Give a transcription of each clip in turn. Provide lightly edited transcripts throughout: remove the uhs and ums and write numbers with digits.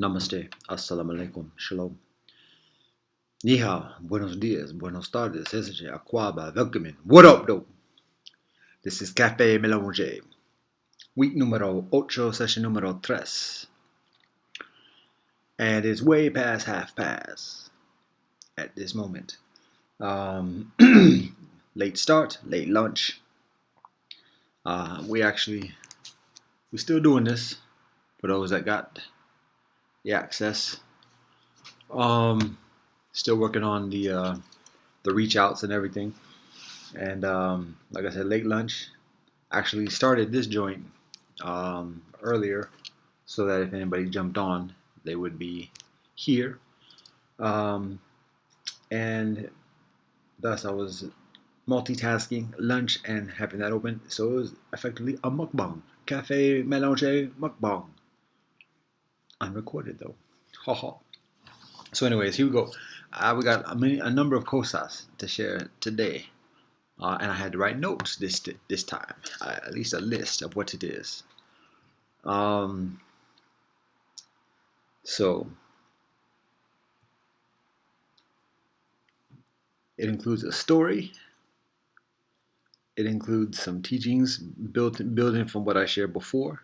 Namaste, Assalamu alaikum, Shalom. Ni hao, buenos dias, buenos tardes, etc. Aquaba, welcome. What up, though? This is Cafe Melange. Week numero 8, session numero 3. And it's way past half past at this moment. Late start, late lunch. We're still doing this for those that got the access. Still working on the reach outs and everything. And like I said, late lunch. Actually started this joint earlier so that if anybody jumped on, they would be here. And thus I was multitasking lunch and having that open. So it was effectively a mukbang. Cafe Melange mukbang. Unrecorded though. Haha. So anyways, here we go. We got a number of cosas to share today. And I had to write notes this time, at least a list of what it is. So it includes a story. It includes some teachings building from what I shared before.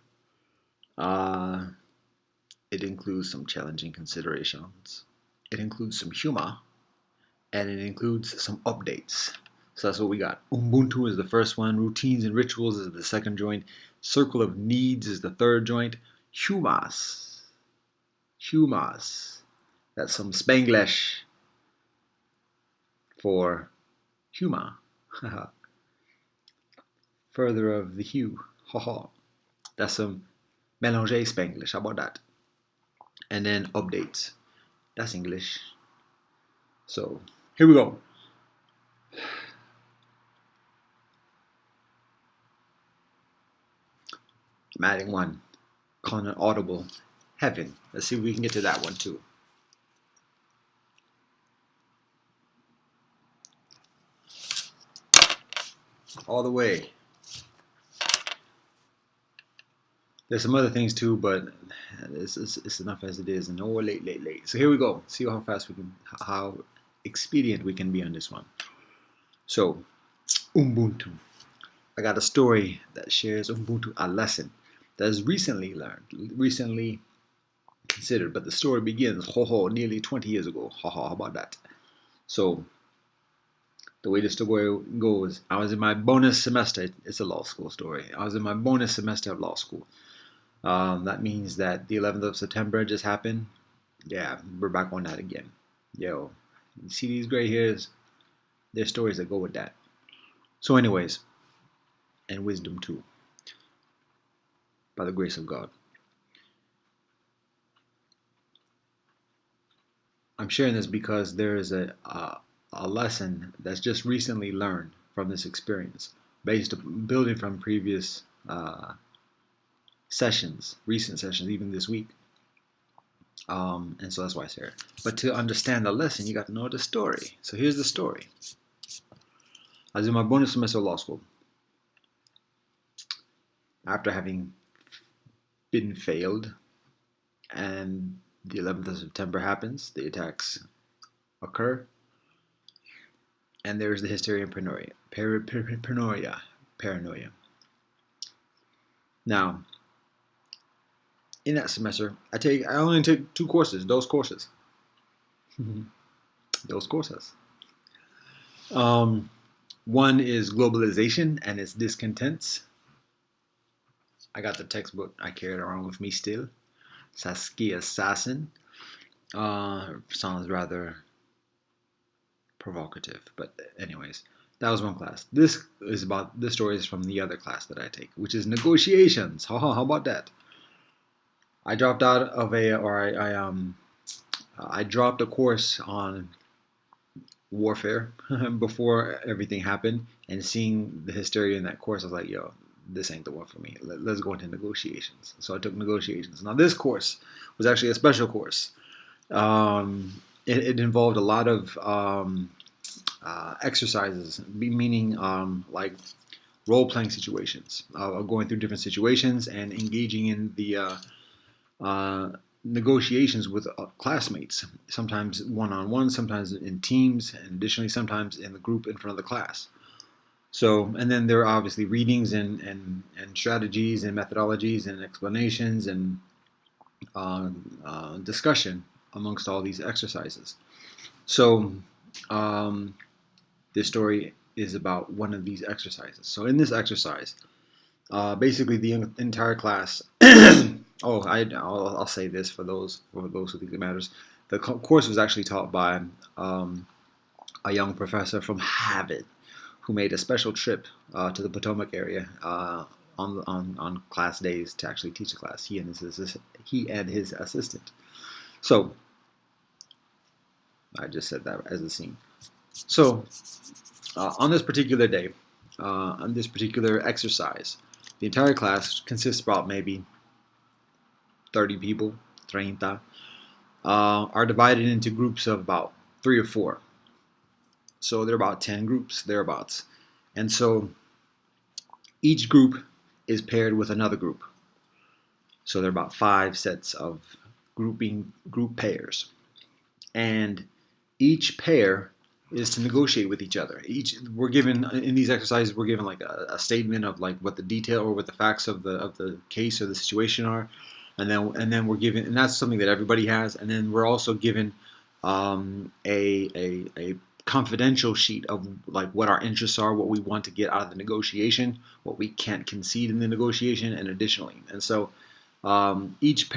It includes some challenging considerations. It includes some humor, and it includes some updates. So that's what we got. Ubuntu is the first one. Routines and rituals is the second joint. Circle of needs is the third joint. Humas. That's some Spanglish for humor. Further of the hue. Haha. That's some Mélanger Spanglish. How about that? And then updates. That's English. So here we go. I'm adding one. Calling it audible. Heaven. Let's see if we can get to that one too. All the way. There's some other things too, but it's enough as it is. And no late. So here we go. See how fast we can, how expedient we can be on this one. So, Ubuntu. I got a story that shares Ubuntu, a lesson that is recently learned, recently considered, but the story begins, nearly 20 years ago. How about that? So, the way the story goes, I was in my bonus semester. It's a law school story. I was in my bonus semester of law school. That means that the 11th of September just happened. Yeah, we're back on that again. Yo, you see these gray hairs? There's stories that go with that. So anyways, and wisdom too, by the grace of God. I'm sharing this because there is a lesson that's just recently learned from this experience, building from previous recent sessions, even this week. And so that's why I share it. But to understand the lesson, you got to know the story. So here's the story. I was in my bonus semester of law school. After having been failed, and the 11th of September happens, the attacks occur, and there's the hysteria and paranoia. Now, in that semester, I only took 2 courses, those courses. One is globalization and its discontents. I got the textbook I carried around with me still. Saskia Sasson. Sounds rather provocative, but anyways, that was one class. This story is from the other class that I take, which is negotiations. How about that? I dropped out of I dropped a course on warfare before everything happened, and seeing the hysteria in that course, I was like, yo, this ain't the one for me. Let's go into negotiations. So I took negotiations. Now this course was actually a special course. It involved a lot of exercises, meaning like role-playing situations, going through different situations and engaging in the negotiations with classmates, sometimes one-on-one, sometimes in teams, and additionally sometimes in the group in front of the class. So, and then there are obviously readings and strategies and methodologies and explanations and discussion amongst all these exercises. So, this story is about one of these exercises. So, in this exercise, basically the entire class. I'll say this for those who think it matters. The course was actually taught by a young professor from Harvard who made a special trip to the Potomac area on class days to actually teach a class. He and his assistant. So I just said that as a scene. So on this particular day, on this particular exercise, the entire class consists of about maybe 30 people, 30, are divided into groups of about 3 or 4. So there are about 10 groups, thereabouts. And so each group is paired with another group. So there are about 5 sets of group pairs. And each pair is to negotiate with each other. We're given in these exercises, we're given like a statement of like what the detail or what the facts of the case or the situation are, and then we're given, and that's something that everybody has. And then we're also given a confidential sheet of like what our interests are, what we want to get out of the negotiation, what we can't concede in the negotiation, and additionally. And so each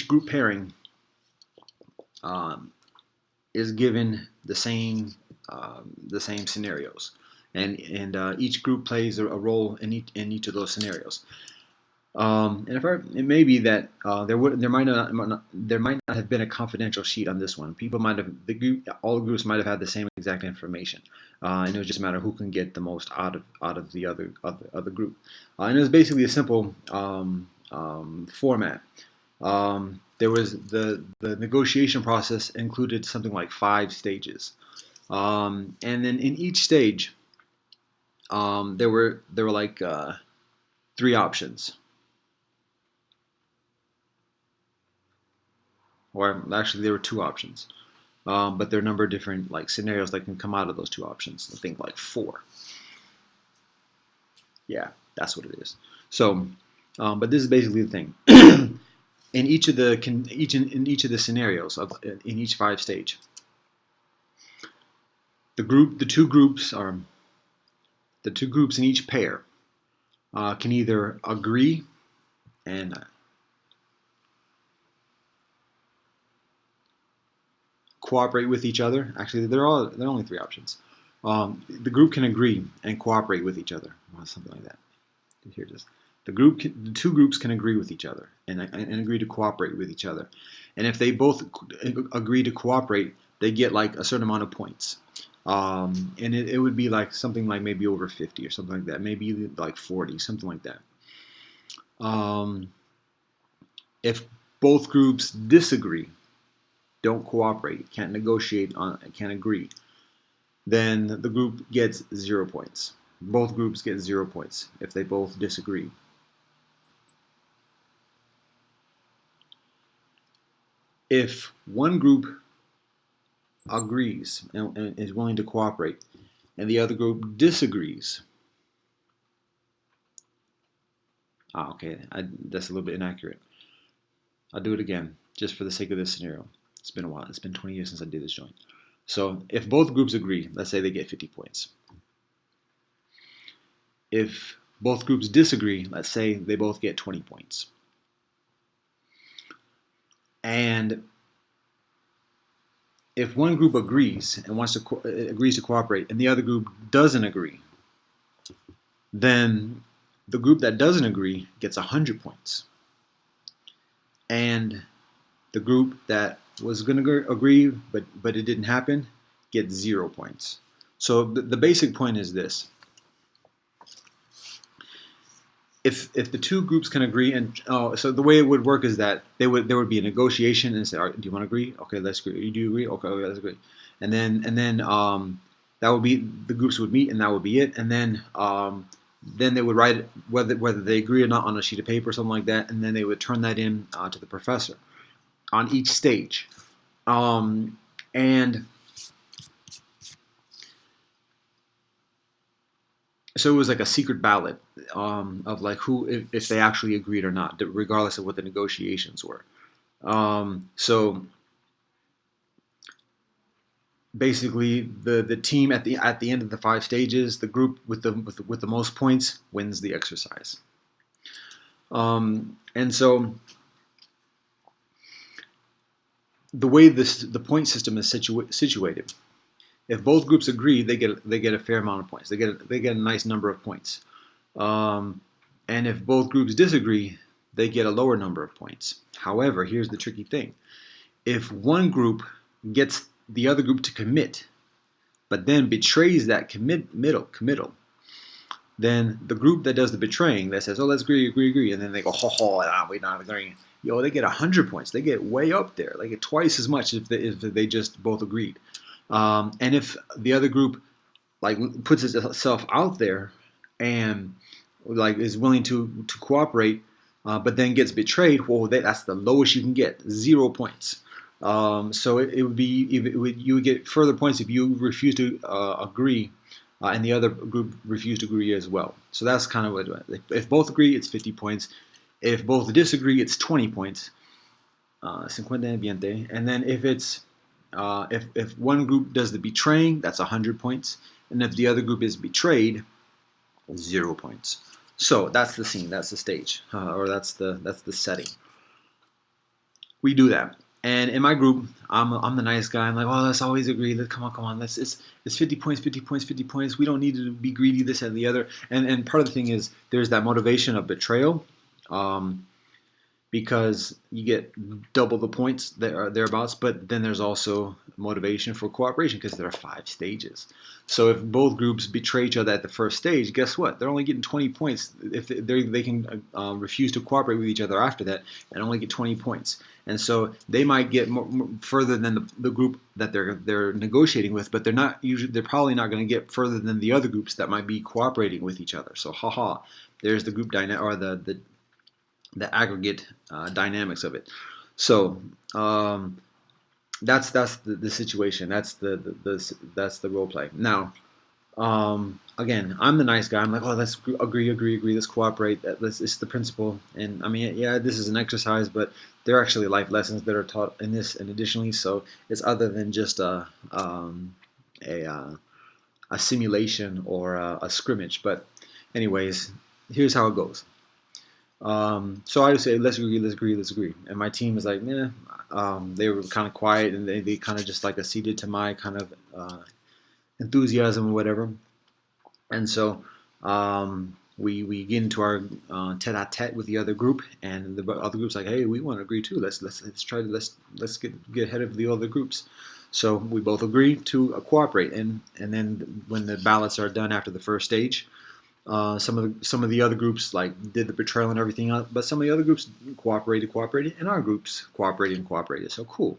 group pairing is given the same scenarios, and each group plays a role in each of those scenarios. It may be that there might not have been a confidential sheet on this one. People might have all groups might have had the same exact information, and it was just a matter of who can get the most out of the other group. And it was basically a simple format. There was the negotiation process included something like 5 stages, and then in each stage, there were like 3 options. Or actually, there were 2 options, but there are a number of different like scenarios that can come out of those 2 options. I think like 4. Yeah, that's what it is. So, but this is basically the thing. In each of the scenarios in each 5 stage, the two groups in each pair can either agree and cooperate with each other. Actually, there are only 3 options. The group can agree and cooperate with each other, or something like that. Here it is. The 2 groups can agree with each other and agree to cooperate with each other. And if they both agree to cooperate, they get like a certain amount of points. And it would be like something like maybe over 50 or something like that, maybe like 40, something like that. If both groups disagree, don't cooperate, can't negotiate, can't agree, then the group gets 0 points. Both groups get 0 points if they both disagree. If one group agrees and is willing to cooperate, and the other group disagrees, okay, that's a little bit inaccurate. I'll do it again, just for the sake of this scenario. It's been a while. It's been 20 years since I did this joint. So if both groups agree, let's say they get 50 points. If both groups disagree, let's say they both get 20 points. And if one group agrees and agrees to cooperate, and the other group doesn't agree, then the group that doesn't agree gets 100 points. And the group that was going to agree, but it didn't happen, gets 0 points. So the basic point is this. If the 2 groups can agree, and so the way it would work is that there would be a negotiation and say, all right, do you want to agree? Okay, let's agree. Do you agree? Okay, let's agree. And then that would be, the groups would meet, and that would be it. And then Then they would write whether they agree or not on a sheet of paper or something like that, and then they would turn that in to the professor on each stage. And so it was like a secret ballot of like who if they actually agreed or not, regardless of what the negotiations were. So basically, the team at the end of the 5 stages, the group with the most points wins the exercise. And so the way the point system is situated, if both groups agree, they get a fair amount of points. They get a nice number of points. And if both groups disagree, they get a lower number of points. However, here's the tricky thing: if one group gets the other group to commit, but then betrays that committal, then the group that does the betraying, that says, "Oh, let's agree," and then they go, we're not agreeing. They get 100 points. They get way up there. They get twice as much if they just both agreed. And if the other group like puts itself out there and like is willing to cooperate, but then gets betrayed, well, that's the lowest you can get, 0 points. So it would be you would get further points if you refuse to agree, and the other group refused to agree as well. So that's kind of what it is. If both agree, it's 50 points. If both disagree, it's 20 points. 50 20. And then if it's if one group does the betraying, that's 100 points, and if the other group is betrayed, 0 points. So that's the scene, that's the stage, or that's the setting. We do that, and in my group, I'm the nice guy. I'm like, oh, let's always agree. Come on. It's 50 points, 50 points, 50 points. We don't need to be greedy, this and the other. And part of the thing is there's that motivation of betrayal. Because you get double the points that are thereabouts, but then there's also motivation for cooperation because there are 5 stages. So if both groups betray each other at the first stage, guess what? They're only getting 20 points. If they can refuse to cooperate with each other after that and only get 20 points. And so they might get more further than the group that they're negotiating with, but they're probably not going to get further than the other groups that might be cooperating with each other. So there's the group dynamic, or the aggregate dynamics of it. So that's the situation. That's the role play. Now, again, I'm the nice guy. I'm like, oh, let's agree. Let's cooperate. It's the principle. And I mean, yeah, this is an exercise, but there are actually life lessons that are taught in this, and additionally, so it's other than just a simulation or a scrimmage. But anyways, here's how it goes. So I would say, let's agree. And my team is like, nah. They were kind of quiet, and they kind of just like acceded to my kind of enthusiasm or whatever. And so we get into our tete-a-tete with the other group, and the other group's like, hey, we want to agree too. Let's get ahead of the other groups. So we both agree to cooperate, and then when the ballots are done after the first stage, some of the other groups like did the betrayal and everything else, but some of the other groups cooperated, and our groups cooperated. So cool.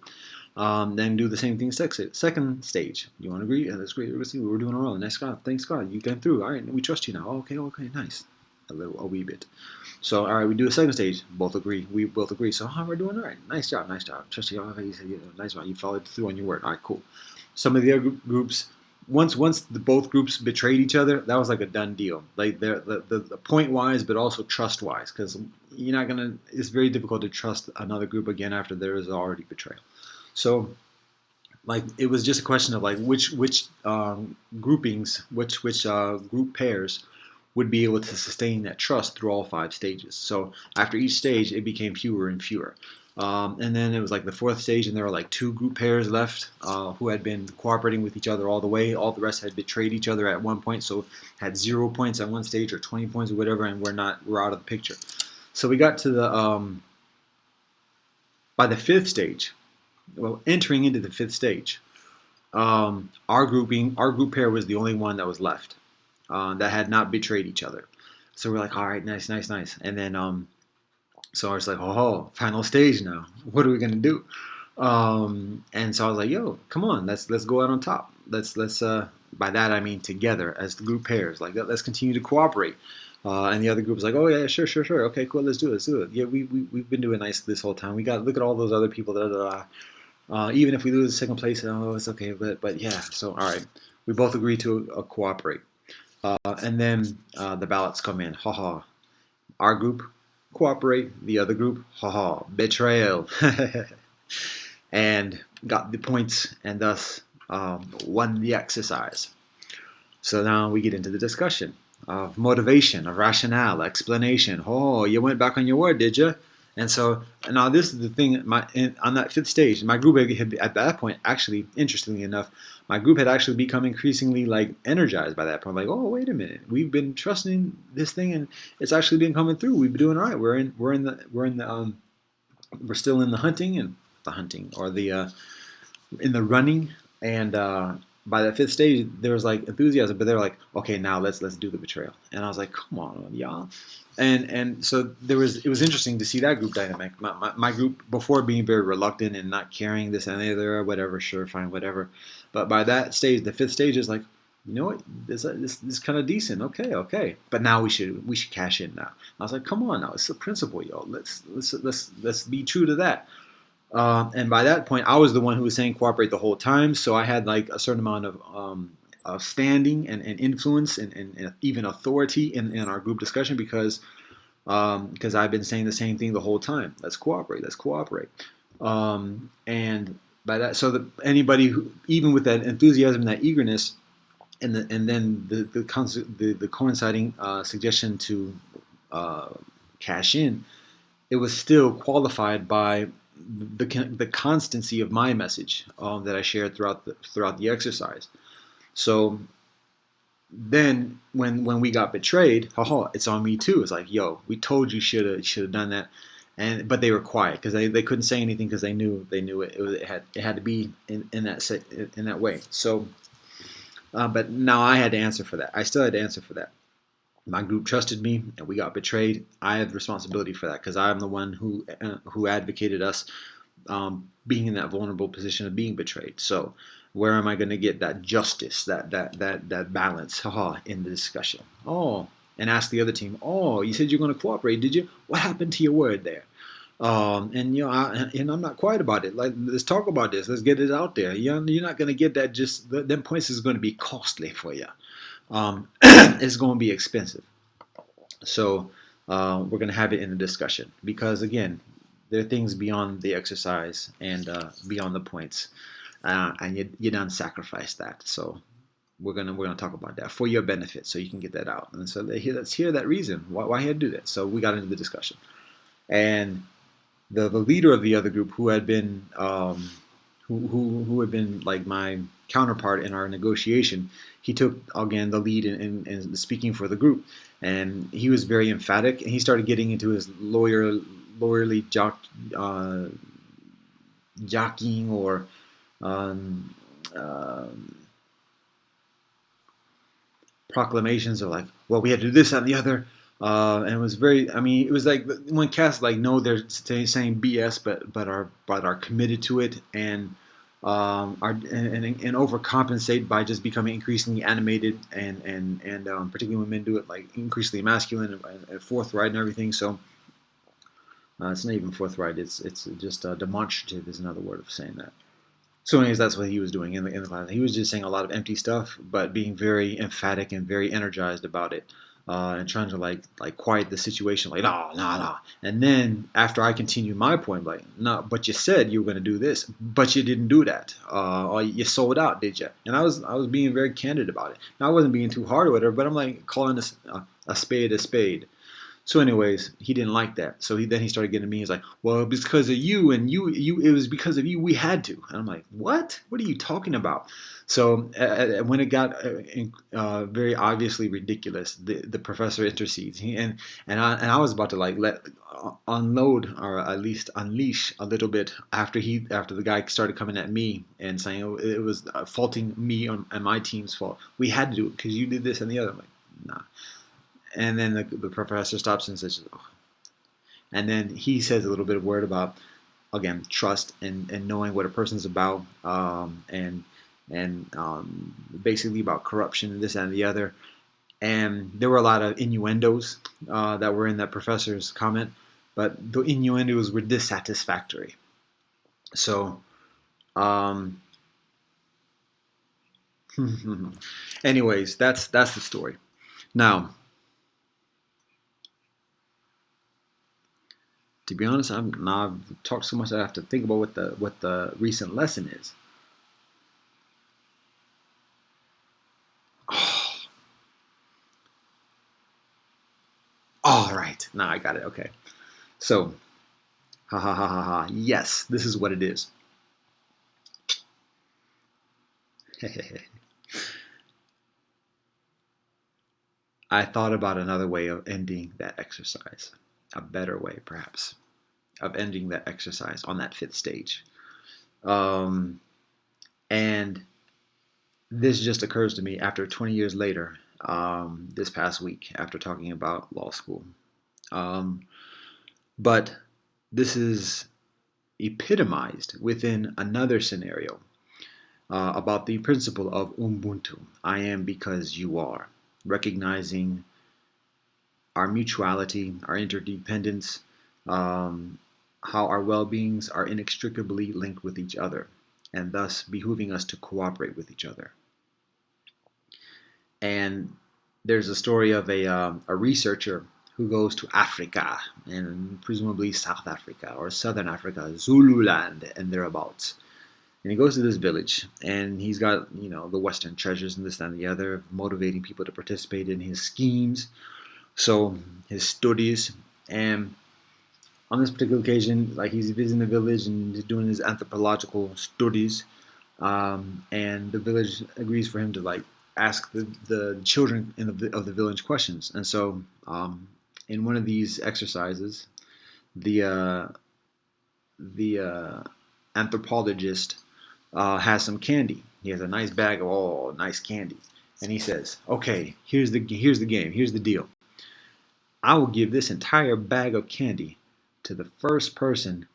Then do the same thing second stage. You want to agree? Yeah, that's great. Let's see. We're doing all right. Nice God. Thanks God. You came through. All right. We trust you now. Okay. Nice. A wee bit. So all right. We do a second stage. Both agree. We both agree. So we're doing all right. Nice job. Trust you. Nice job. You followed through on your word. All right. Cool. Some of the other groups. Once both groups betrayed each other, that was like a done deal. Like the point wise, but also trust wise, because you're not gonna. It's very difficult to trust another group again after there is already betrayal. So, like, it was just a question of like which groupings, which group pairs would be able to sustain that trust through all 5 stages. So after each stage, it became fewer and fewer. And then it was like the 4th stage, and there were like 2 group pairs left who had been cooperating with each other all the way. All the rest had betrayed each other at one point, so had 0 points at one stage or 20 points or whatever, and we're out of the picture. So we got to by the 5th stage. Well, entering into the 5th stage, our group pair was the only one that was left that had not betrayed each other. So we're like, all right, nice. And then so I was like, oh, final stage now. What are we gonna do? And so I was like, yo, come on, let's go out on top. Let's by that I mean together as the group pairs. Like let's continue to cooperate. And the other group is like, oh yeah, sure, sure, sure. Okay, cool. Let's do it. Yeah, we've been doing nice this whole time. We got look at all those other people. Da, da, da. Even if we lose second place, oh, it's okay. But yeah. So all right, we both agree to cooperate. And then the ballots come in. Ha ha. Our group cooperate. The other group, ha ha, betrayal. And got the points and thus won the exercise. So now we get into the discussion of motivation, of rationale, explanation. Oh, you went back on your word, did you? And so now this is the thing. On that fifth stage, my group had at that point actually, interestingly enough, my group had actually become increasingly like energized by that point. Like, oh, wait a minute, we've been trusting this thing, and it's actually been coming through. We've been doing all right. We're still in the hunting and the hunting or the in the running, and by the fifth stage there was like enthusiasm, but they're like, okay, now let's do the betrayal. And I was like, come on, y'all. And so it was interesting to see that group dynamic. My group before being very reluctant and not carrying this and the other, whatever, sure, fine, whatever. But by that stage, the fifth stage is like, you know what, this is kind of decent. Okay. But now we should cash in now. I was like, come on now, it's the principle, yo. Let's be true to that. And by that point, I was the one who was saying cooperate the whole time. So I had like a certain amount of standing and influence and even authority in our group discussion because I've been saying the same thing the whole time. Let's cooperate. And by that, so that anybody who, even with that enthusiasm and that eagerness, and then the coinciding suggestion to cash in, it was still qualified by the constancy of my message that I shared throughout the exercise. So then when we got betrayed, haha, it's on me too. It's like, yo, we told you should have done that, but they were quiet because they couldn't say anything because they knew it had to be in that way. So, but now I had to answer for that. I still had to answer for that. My group trusted me, and we got betrayed. I have responsibility for that because I'm the one who advocated us being in that vulnerable position of being betrayed. So, where am I going to get that justice, that balance, in the discussion? Oh, and ask the other team. Oh, you said you're going to cooperate, did you? What happened to your word there? And I'm not quiet about it. Like, let's talk about this. Let's get it out there. You're not going to get that. Just them points is going to be costly for you. It's going to be expensive. So we're going to have it in the discussion because, again, there are things beyond the exercise and beyond the points, and you done sacrifice that. So we're gonna talk about that for your benefit, so you can get that out. And so let's hear that reason why he had to do that. So we got into the discussion, and the leader of the other group, who had been who had been like my counterpart in our negotiation, he took again the lead in speaking for the group, and he was very emphatic, and he started getting into his lawyerly jockeying or proclamations of like, well, we had to do this and the other. And it was very. I mean, it was like when cast like, no, they're saying BS, but are committed to it and overcompensate by just becoming increasingly animated and particularly when men do it like increasingly masculine and forthright and everything. So it's not even forthright. It's just demonstrative is another word of saying that. So anyways, that's what he was doing in the class. He was just saying a lot of empty stuff, but being very emphatic and very energized about it. And trying to like quiet the situation, like no. And then after I continue my point, like no, but you said you were going to do this, but you didn't do that. Or you sold out, did you? And I was being very candid about it. Now I wasn't being too hard or whatever, but I'm like calling a spade a spade. So anyways, he didn't like that. So he started getting to me. He's like, well, it was because of you, and you it was because of you we had to. And I'm like, what? What are you talking about? So when it got very obviously ridiculous, the professor intercedes, and I was about to like unload or at least unleash a little bit after the guy started coming at me and saying it was faulting me and my team's fault. We had to do it because you did this and the other. I'm like, nah. And then the professor stops and says, oh. And then he says a little bit of word about, again, trust and knowing what a person's about, and and basically about corruption and this and the other. And there were a lot of innuendos that were in that professor's comment, but the innuendos were dissatisfactory. So, um, anyways, that's the story. Now, to be honest, I've talked so much that I have to think about what the recent lesson is. Oh, all right, now I got it. Okay, so ha ha ha ha ha. Yes, this is what it is. I thought about another way of ending that exercise, a better way, perhaps, of ending that exercise on that fifth stage. Um, and this just occurs to me after 20 years later, this past week, after talking about law school. Um, but this is epitomized within another scenario about the principle of Ubuntu. I am because you are, recognizing our mutuality, our interdependence, um, how our well beings are inextricably linked with each other, and thus behooving us to cooperate with each other. And there's a story of a researcher who goes to Africa, and presumably South Africa or Southern Africa, Zululand, and thereabouts. And he goes to this village, and he's got the Western treasures and this and the other, motivating people to participate in his schemes. So his studies, and on this particular occasion, like he's visiting the village and he's doing his anthropological studies, and the village agrees for him to like ask the children of the village questions. And so, in one of these exercises, the uh, the anthropologist has some candy. He has a nice bag of nice candy, and he says, "Okay, here's the game. Here's the deal. I will give this entire bag of candy to the person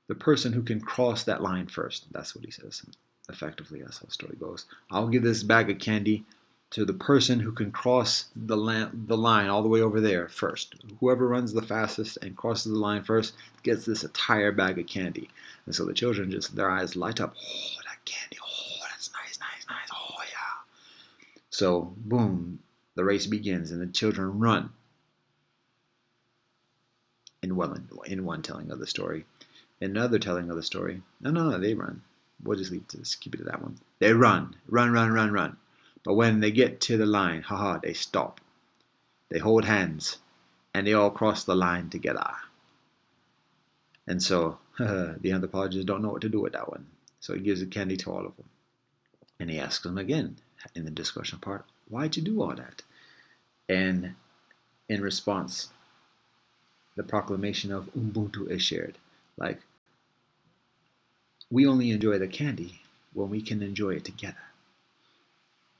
who can cross that line first." That's what he says. Effectively, that's how the story goes. I'll give this bag of candy to the person who can cross the line all the way over there first. Whoever runs the fastest and crosses the line first gets this entire bag of candy. And so the children just, their eyes light up. Oh, that candy. Oh, that's nice, nice, nice. Oh, yeah. So, boom, the race begins and the children run in one telling of the story. In another telling of the story, no, they run. We'll just keep it to that one. They run, run, run, run, run. But when they get to the line, haha, they stop. They hold hands, and they all cross the line together. And so the anthropologists don't know what to do with that one. So he gives the candy to all of them. And he asks them again in the discussion part, why'd you do all that? And in response, the proclamation of Ubuntu is shared. Like, we only enjoy the candy when we can enjoy it together.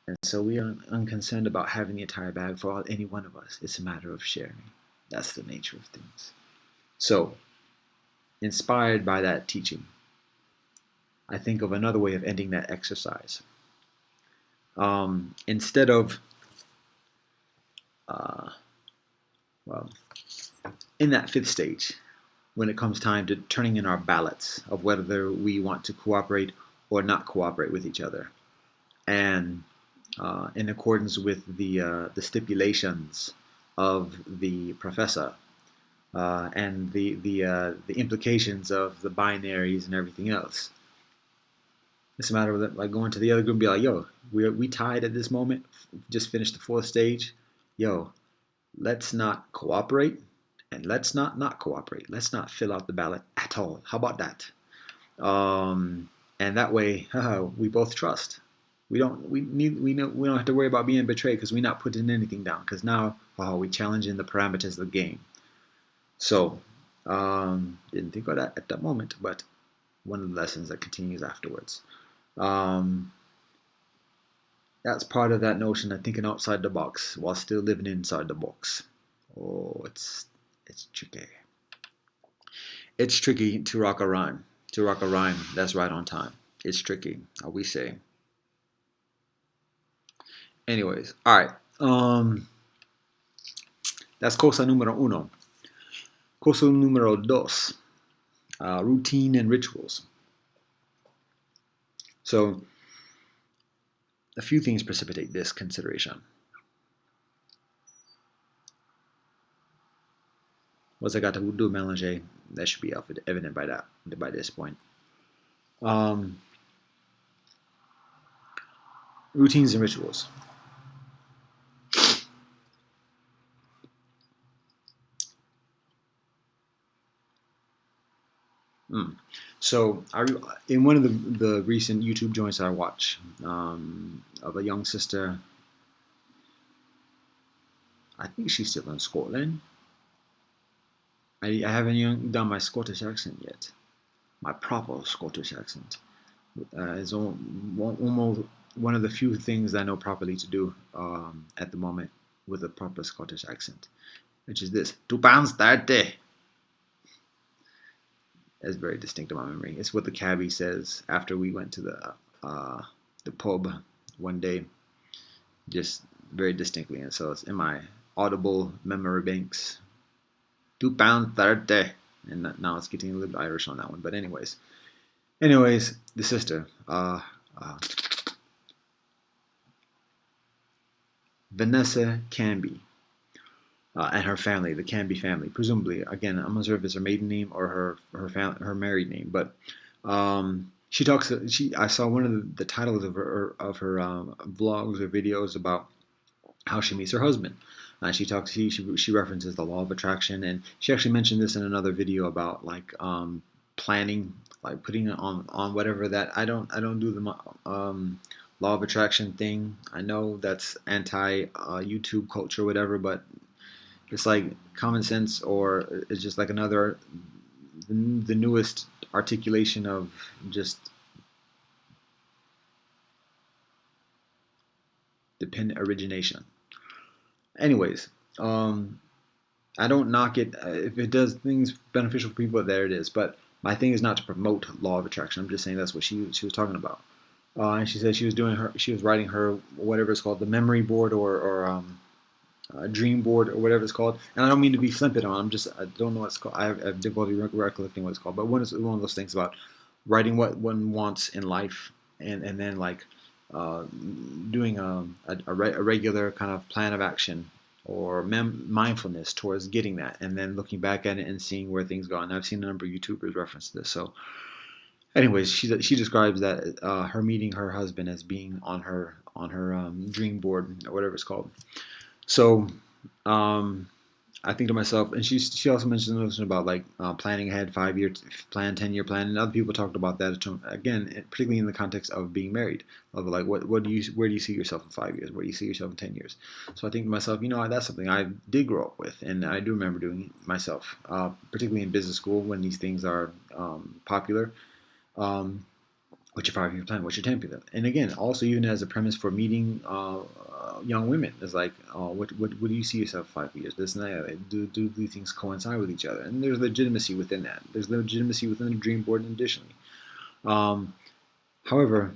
And so we are unconcerned about having the entire bag for any one of us. It's a matter of sharing. That's the nature of things. So, inspired by that teaching, I think of another way of ending that exercise. Instead of, well, in that fifth stage, when it comes time to turning in our ballots of whether we want to cooperate or not cooperate with each other, and in accordance with the stipulations of the professor and the implications of the binaries and everything else. It's a matter of like going to the other group and be like, "Yo, we tied at this moment. Just finished the fourth stage. Yo, let's not cooperate, and let's not cooperate. Let's not fill out the ballot at all. How about that?" And that way, we both trust. We don't have to worry about being betrayed because we're not putting anything down. Because now, we challenging the parameters of the game. So, didn't think of that at that moment, but one of the lessons that continues afterwards. That's part of that notion of thinking outside the box while still living inside the box. Oh, it's tricky. It's tricky to rock a rhyme. To rock a rhyme that's right on time. It's tricky, how we say. Anyways, all right. That's cosa número uno. Cosa número dos. Routine and rituals. So, a few things precipitate this consideration. What's I got to do with melange? That should be evident by this point. Um, Routines and rituals. So, in one of the recent YouTube joints I watch of a young sister, I think she's still in Scotland. I haven't even done my Scottish accent yet, my proper Scottish accent. It's almost one of the few things I know properly to do at the moment with a proper Scottish accent, which is this: £2.30. That's very distinct in my memory. It's what the cabbie says after we went to the pub one day, just very distinctly, and so it's in my audible memory banks. £2.30, and now it's getting a little bit Irish on that one. But anyways, the sister, Vanessa Canby, and her family, the Canby family. Presumably, again, I'm not sure if it's her maiden name or her married name, but she talks. I saw one of the titles of her vlogs or videos about how she meets her husband. She talks. She references the law of attraction, and she actually mentioned this in another video about like planning, like putting it on whatever that I don't do the law of attraction thing. I know that's anti YouTube culture, or whatever, but it's like common sense, or it's just like another the newest articulation of just dependent origination. Anyways, I don't knock it if it does things beneficial for people. There it is. But my thing is not to promote law of attraction. I'm just saying that's what she was talking about. And she said she was writing her whatever it's called, the memory board or dream board or whatever it's called. And I don't mean to be flippant on. I don't know what it's called. I have difficulty recollecting what it's called. But one of those things about writing what one wants in life, and then like uh, doing a regular kind of plan of action or mindfulness towards getting that, and then looking back at it and seeing where things go. And I've seen a number of YouTubers reference this. So, anyways, she describes that her meeting her husband as being on her dream board or whatever it's called. So, um, I think to myself, and she also mentioned something about like planning ahead, 5 year plan, 10-year plan, and other people talked about that again, particularly in the context of being married, of like where do you see yourself in 5 years, where do you see yourself in 10 years? So I think to myself, that's something I did grow up with, and I do remember doing it myself, particularly in business school when these things are popular. Um, what's your 5 year plan? What's your 10-year plan? And again, also even as a premise for meeting young women, is like, what do you see yourself 5 years? This and that. Do these things coincide with each other? And there's legitimacy within that. There's legitimacy within the dream board, additionally. Um, However,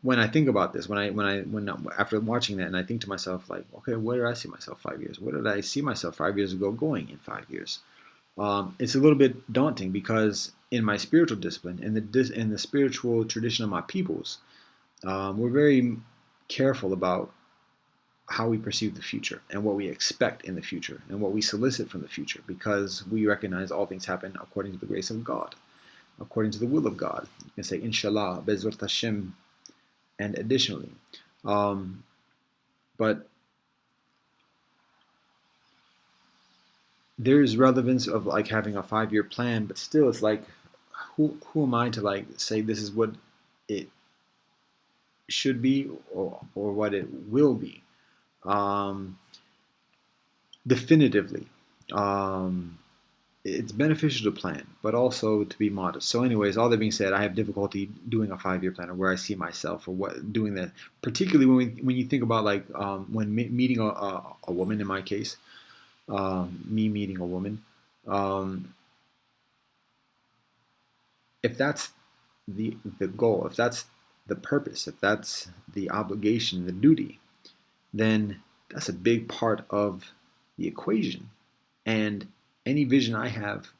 when I think about this, when after watching that, and I think to myself, like, okay, where did I see myself 5 years? Where did I see myself 5 years ago going in 5 years? It's a little bit daunting because in my spiritual discipline, in the spiritual tradition of my peoples, we're very careful about how we perceive the future and what we expect in the future and what we solicit from the future, because we recognize all things happen according to the grace of God, according to the will of God. You can say Inshallah, Bezrat Hashem, and additionally. Um, but there's relevance of like having a 5 year plan, but still it's like, who am I to like say this is what it should be, or what it will be um, definitively. Um, it's beneficial to plan, but also to be modest. So, anyways, all that being said, I have difficulty doing a 5 year plan or where I see myself or what doing that. Particularly when you think about like when meeting a woman. In my case, me meeting a woman. Um, if that's the goal, if that's the purpose, if that's the obligation, the duty, then that's a big part of the equation. And any vision I have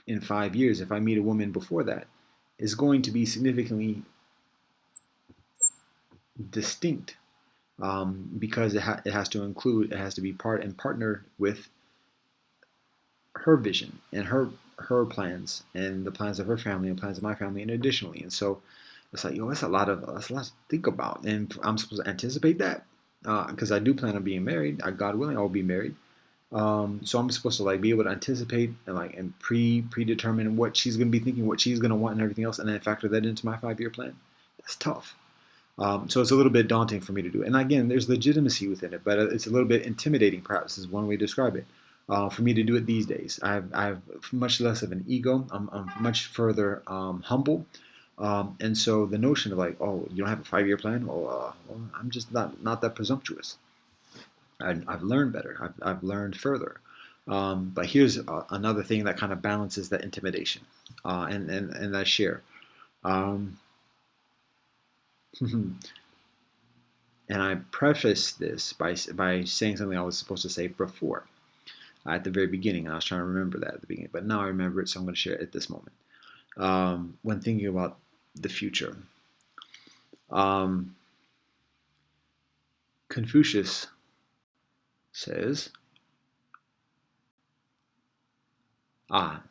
in 5 years, if I meet a woman before that, is going to be significantly distinct, because it has to include, it has to be part and partner with her vision and her plans and the plans of her family and plans of my family, and additionally. And so it's like, yo, that's a lot to think about, and I'm supposed to anticipate that, because I do plan on being married. God willing, I will be married. So I'm supposed to like be able to anticipate and like and predetermine what she's going to be thinking, what she's going to want, and everything else, and then factor that into my 5 year plan. That's tough. So it's a little bit daunting for me to do. And again, there's legitimacy within it, but it's a little bit intimidating, perhaps, is one way to describe it. For me to do it these days, I have much less of an ego. I'm much further humble. And so the notion of like, oh, you don't have a 5 year plan? Well, I'm just not that presumptuous. I've learned better. I've learned further. But here's another thing that kind of balances that intimidation, and that share. Um, And I preface this by saying something I was supposed to say before, at the very beginning. And I was trying to remember that at the beginning, but now I remember it, so I'm going to share it at this moment. When thinking about the future, um, Confucius says, ah,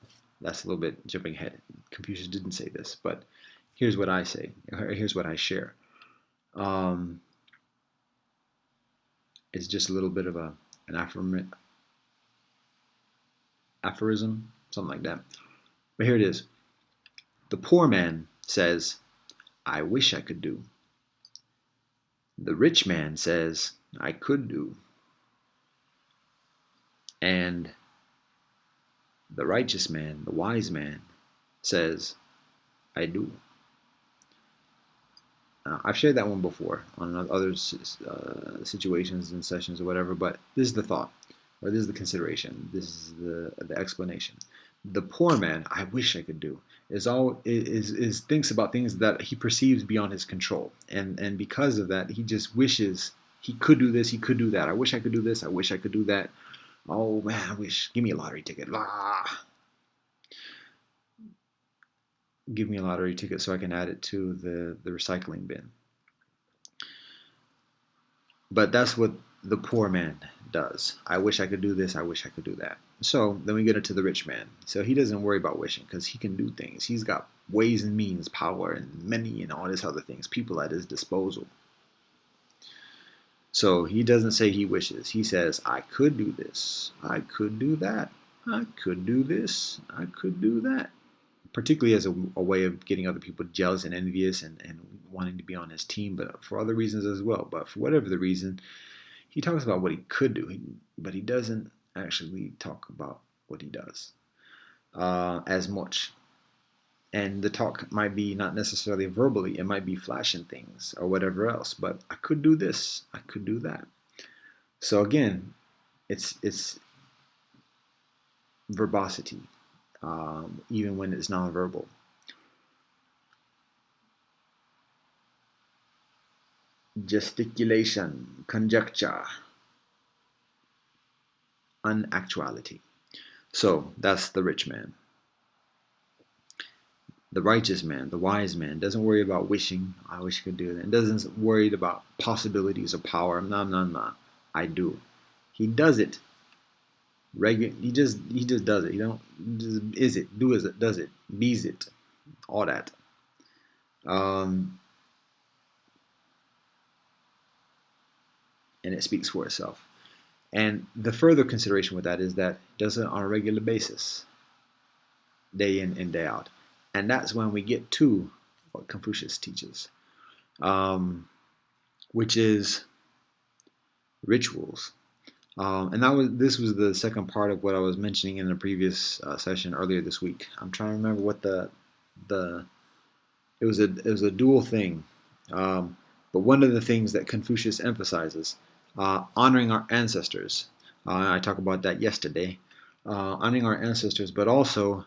that's a little bit jumping ahead. Confucius didn't say this, but here's what I say. Here's what I share. Um, it's just a little bit of an aphorism, something like that. But here it is. The poor man says, I wish I could do. The rich man says, I could do. And the righteous man, the wise man, says, I do. I've shared that one before on other situations and sessions or whatever, but this is the thought, or this is the consideration, this is the explanation. The poor man, I wish I could do, is thinks about things that he perceives beyond his control, and because of that, he just wishes he could do this, he could do that. I wish I could do this. I wish I could do that. Oh man, I wish. Give me a lottery ticket. Give me a lottery ticket so I can add it to the recycling bin. But that's what the poor man does. I wish I could do this. I wish I could do that. So then we get into the rich man. So he doesn't worry about wishing because he can do things. He's got ways and means, power, and money, and all these other things, people at his disposal. So he doesn't say he wishes. He says, I could do this. I could do that. I could do this. I could do that. Particularly as a way of getting other people jealous and envious and wanting to be on his team, but for other reasons as well. But for whatever the reason, he talks about what he could do, but he doesn't actually talk about what he does as much. And the talk might be not necessarily verbally, it might be flashing things or whatever else, but I could do this, I could do that. So again, it's verbosity, even when it's nonverbal. Gesticulation, conjecture, unactuality. So that's the rich man. The righteous man, the wise man, doesn't worry about wishing, I wish I could do that. And doesn't worry about possibilities of power. No, no, no. I do. He does it. He just does it. He don't just is it, do is it, does it, bees it, all that. Um, and it speaks for itself. And the further consideration with that is that it does it on a regular basis, day in and day out. And that's when we get to what Confucius teaches, which is rituals. And this was the second part of what I was mentioning in the previous session earlier this week. I'm trying to remember what the it was a dual thing, but one of the things that Confucius emphasizes, honoring our ancestors. I talked about that yesterday, honoring our ancestors, but also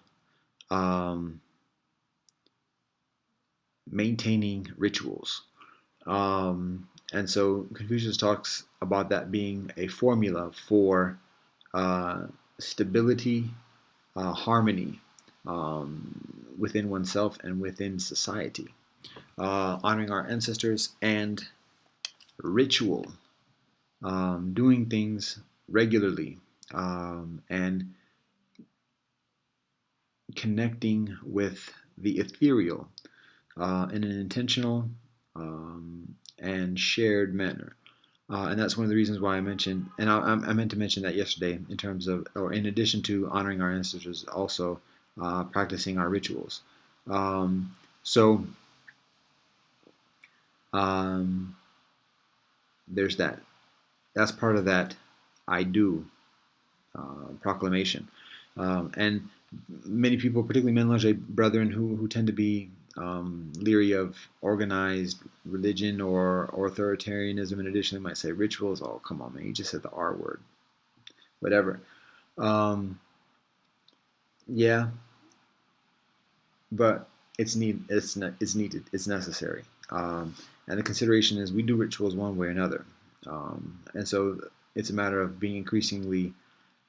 maintaining rituals. And so Confucius talks about that being a formula for stability, harmony within oneself and within society. Honoring our ancestors and ritual, doing things regularly, and connecting with the ethereal in an intentional and shared manner. And that's one of the reasons why I mentioned, and I meant to mention that yesterday in terms of, or in addition to honoring our ancestors, also practicing our rituals. Um, so um, there's that. That's part of that I do proclamation. And many people, particularly Menlange brethren, who tend to be leery of organized religion or authoritarianism, in addition, they might say rituals. Oh, come on, man, you just said the R word. Whatever. Um, yeah, but it's need it's needed. It's necessary. And the consideration is we do rituals one way or another, and so it's a matter of being increasingly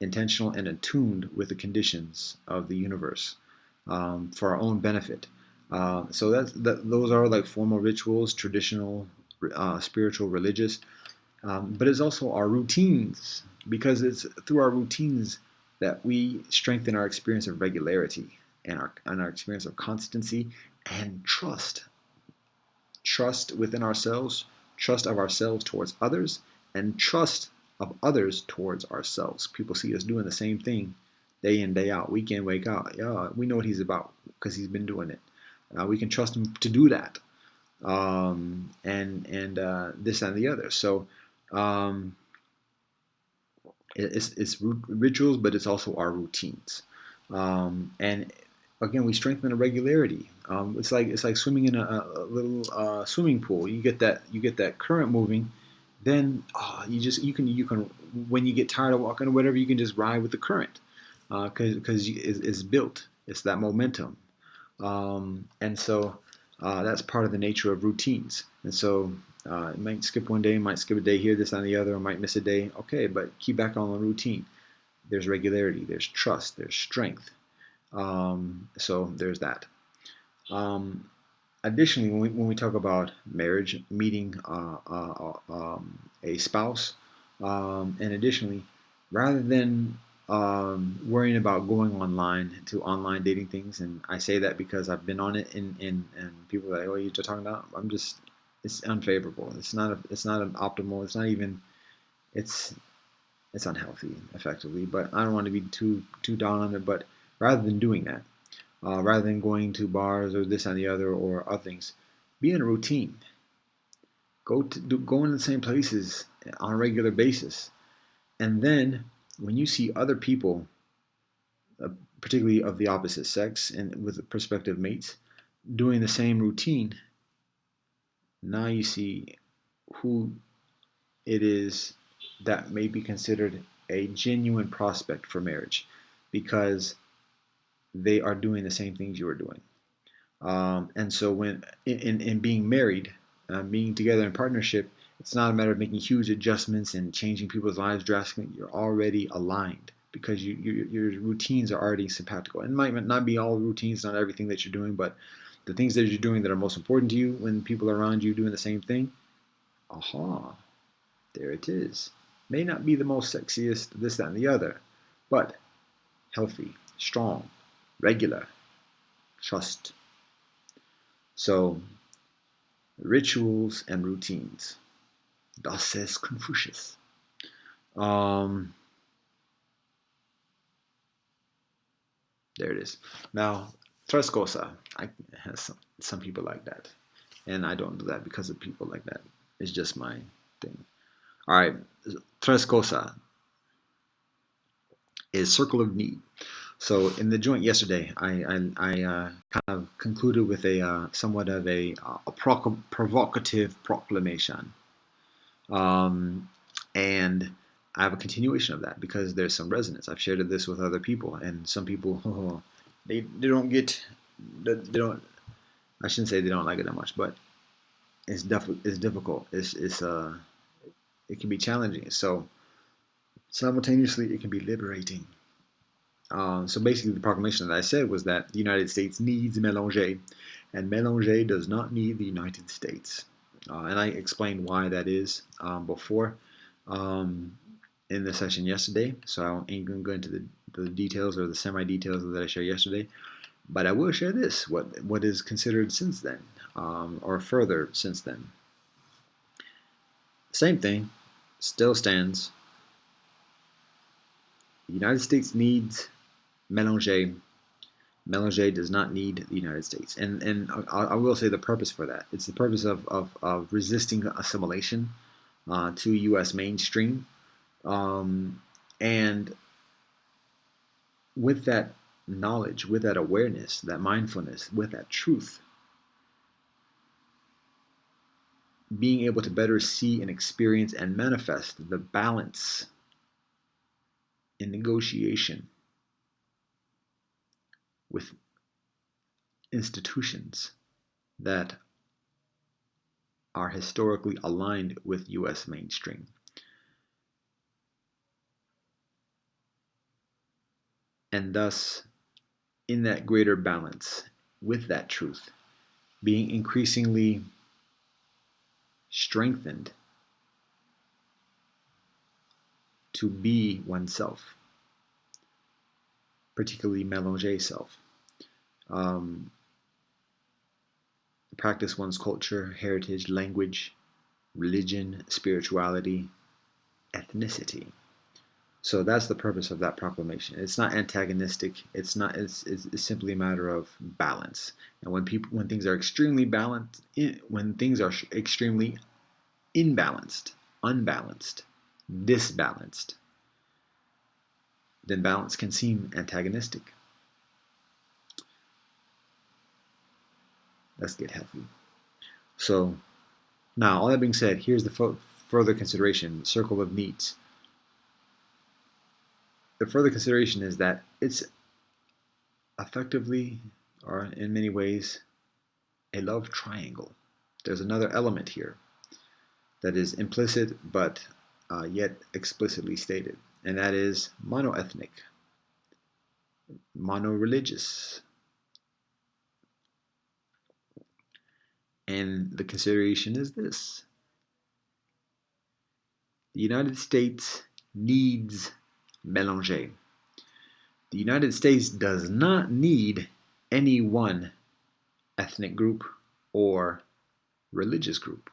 intentional and attuned with the conditions of the universe for our own benefit. So those are like formal rituals, traditional, spiritual, religious, but it's also our routines, because it's through our routines that we strengthen our experience of regularity and our experience of constancy and trust within ourselves, trust of ourselves towards others, and trust of others towards ourselves. People see us doing the same thing day in, day out, week in, week out. Yeah, we know what he's about because he's been doing it. We can trust him to do that, and this and the other. So um, it's rituals, but it's also our routines. And again, we strengthen the regularity. It's like swimming in a little swimming pool. You get that current moving, then you can when you get tired of walking or whatever, you can just ride with the current because it's built. It's that momentum, and so that's part of the nature of routines. And so it might skip one day, might skip a day here, this and the other, or might miss a day. Okay, but keep back on the routine. There's regularity, there's trust, there's strength. So there's that. Um, Additionally, when we talk about marriage, meeting a spouse, and additionally, rather than worrying about going online to online dating things, and I say that because I've been on it, and people are like, "Oh, you're talking about?" I'm just, it's unfavorable. It's not an optimal. It's not even. It's it's unhealthy, effectively. But I don't want to be too down on it. But rather than doing that, rather than going to bars or this and the other or other things, be in a routine. Go in the same places on a regular basis, and then when you see other people, uh, particularly of the opposite sex and with prospective mates, doing the same routine, now you see who it is that may be considered a genuine prospect for marriage, because they are doing the same things you are doing. And so when in being married, being together in partnership, it's not a matter of making huge adjustments and changing people's lives drastically. You're already aligned because your routines are already simpatico. And it might not be all routines, not everything that you're doing, but the things that you're doing that are most important to you when people are around you doing the same thing. Aha, there it is. May not be the most sexiest, this, that, and the other, but healthy, strong, regular, trust. So rituals and routines. Thus says Confucius. Um, there it is. Now, tres cosa. I has some people like that, and I don't do that because of people like that. It's just my thing. All right, tres cosa is circle of need. So in the joint yesterday, I kind of concluded with a somewhat of a provocative proclamation. And I have a continuation of that because there's some resonance. I've shared this with other people, and some people they don't get they don't. I shouldn't say they don't like it that much, but it's difficult. It can be challenging. So simultaneously, it can be liberating. So basically, the proclamation that I said was that the United States needs Mélanger, and Mélanger does not need the United States. And I explained why that is before um, in the session yesterday. So I ain't going to go into the details or the semi-details that I shared yesterday. But I will share this, what is considered since then, or further since then. Same thing, still stands. The United States needs Mélanger. Mélanger does not need the United States. And I will say the purpose for that. It's the purpose of resisting assimilation to U.S. mainstream. And with that knowledge, with that awareness, that mindfulness, with that truth, being able to better see and experience and manifest the balance in negotiation with institutions that are historically aligned with U.S. mainstream. And thus, in that greater balance with that truth, being increasingly strengthened to be oneself, particularly Mélanger self. Practice one's culture, heritage, language, religion, spirituality, ethnicity. So that's the purpose of that proclamation. It's not antagonistic. It's not. It's simply a matter of balance. And when things are extremely balanced, when things are extremely imbalanced, unbalanced, disbalanced, then balance can seem antagonistic. Let's get healthy. So now, all that being said, here's the further consideration: circle of needs. The further consideration is that it's effectively, or in many ways, a love triangle. There's another element here that is implicit but yet explicitly stated, and that is monoethnic, monoreligious. And the consideration is this: the United States needs Mélanger. The United States does not need any one ethnic group or religious group.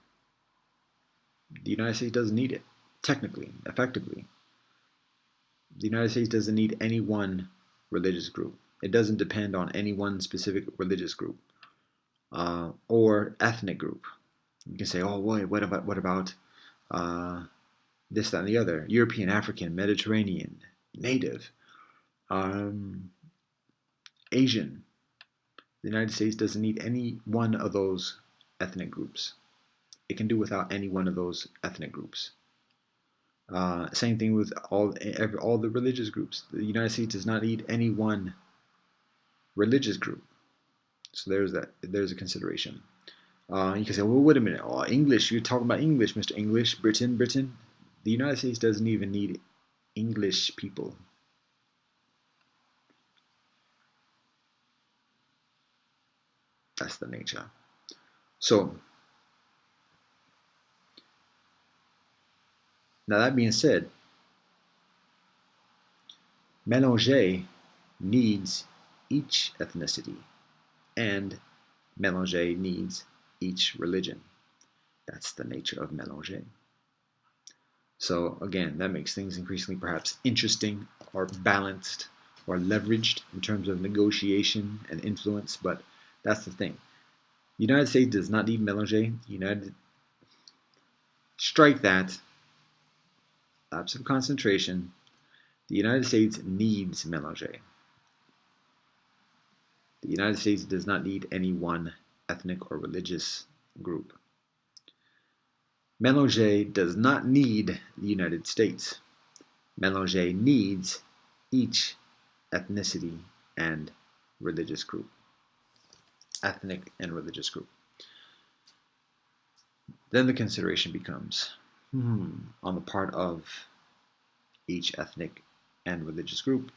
The United States doesn't need it, technically, effectively. The United States doesn't need any one religious group. It doesn't depend on any one specific religious group or ethnic group. You can say, oh, boy, what about this, that, and the other? European, African, Mediterranean, Native, Asian. The United States doesn't need any one of those ethnic groups. It can do without any one of those ethnic groups. Same thing with all the religious groups. The United States does not need any one religious group. So there's a consideration. You can say, well, wait a minute. Oh, English, you're talking about English, Mr. English, Britain. The United States doesn't even need English people. That's the nature. So, now that being said, Mélanger needs each ethnicity, and Mélanger needs each religion. That's the nature of Mélanger. So again, that makes things increasingly perhaps interesting or balanced or leveraged in terms of negotiation and influence, but that's the thing. The United States does not need Mélanger. Strike that. Lapse of concentration. The United States needs Mélanger. The United States does not need any one ethnic or religious group. Mélanger does not need the United States. Mélanger needs each ethnicity and religious group. Ethnic and religious group. Then the consideration becomes, on the part of each ethnic and religious group,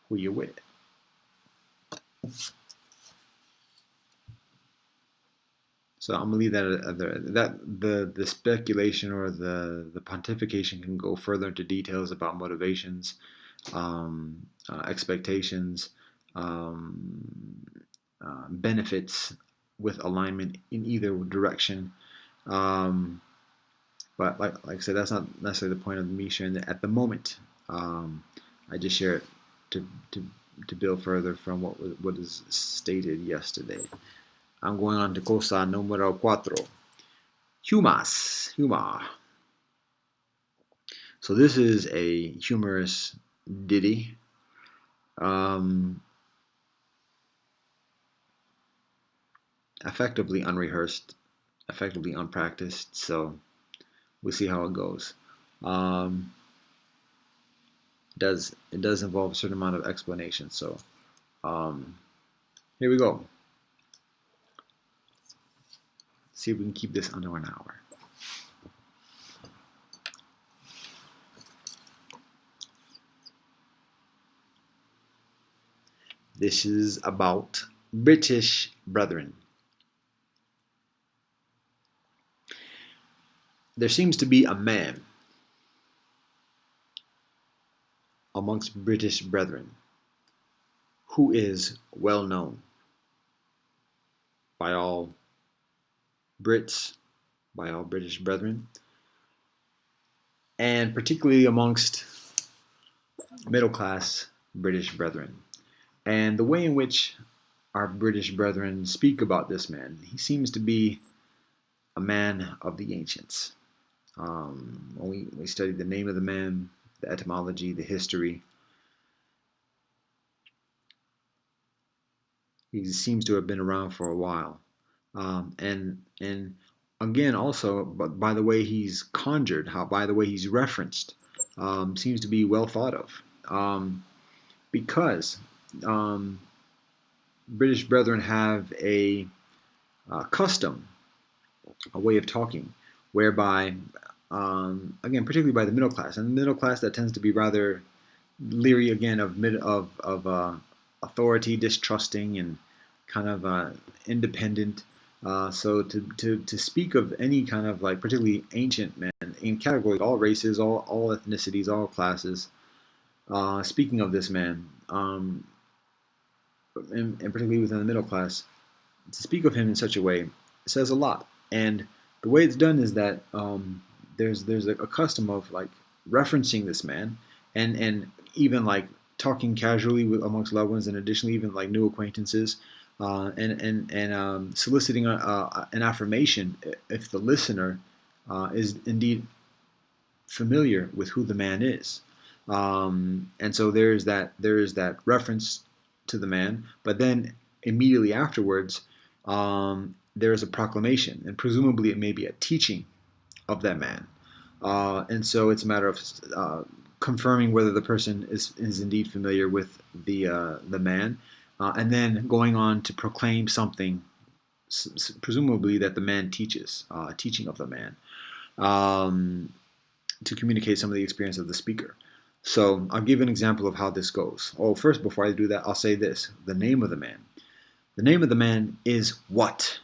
who you with. So I'm gonna leave that there. That the speculation or the pontification can go further into details about motivations, expectations, um, benefits with alignment in either direction. Um, but like I said, that's not necessarily the point of me sharing that at the moment. Um, I just share it to, to to build further from what is stated yesterday. I'm going on to cosa numero cuatro. Humor. So this is a humorous ditty. Um, Effectively unrehearsed, effectively unpracticed. So we'll see how it goes. Um, it does involve a certain amount of explanation. So um, here we go. See if we can keep this under an hour. This is about British brethren. There seems to be a man amongst British brethren who is well known by all Brits, by all British brethren, and particularly amongst middle class British brethren. And the way in which our British brethren speak about this man, he seems to be a man of the ancients. When we study the name of the man, the etymology, the history, he seems to have been around for a while. And again, also, but by the way he's conjured, how by the way he's referenced, seems to be well thought of. Because um, British brethren have a custom, a way of talking, whereby, again, particularly by the middle class, and the middle class that tends to be rather leery again of authority, distrusting, and kind of independent. So to speak of any kind of like particularly ancient men in categories, all races, all ethnicities, all classes. Speaking of this man, and particularly within the middle class, to speak of him in such a way says a lot. And the way it's done is that there's a custom of like referencing this man, and even like talking casually amongst loved ones, and additionally even like new acquaintances, and soliciting an affirmation if the listener is indeed familiar with who the man is. And so there is that reference to the man, but then immediately afterwards, there is a proclamation, and presumably it may be a teaching of that man. And so it's a matter of confirming whether the person is indeed familiar with the man, and then going on to proclaim something, presumably that the man teaches, a teaching of the man. Um, to communicate some of the experience of the speaker. So I'll give an example of how this goes. Oh, first, before I do that, I'll say this: the name of the man. The name of the man is what?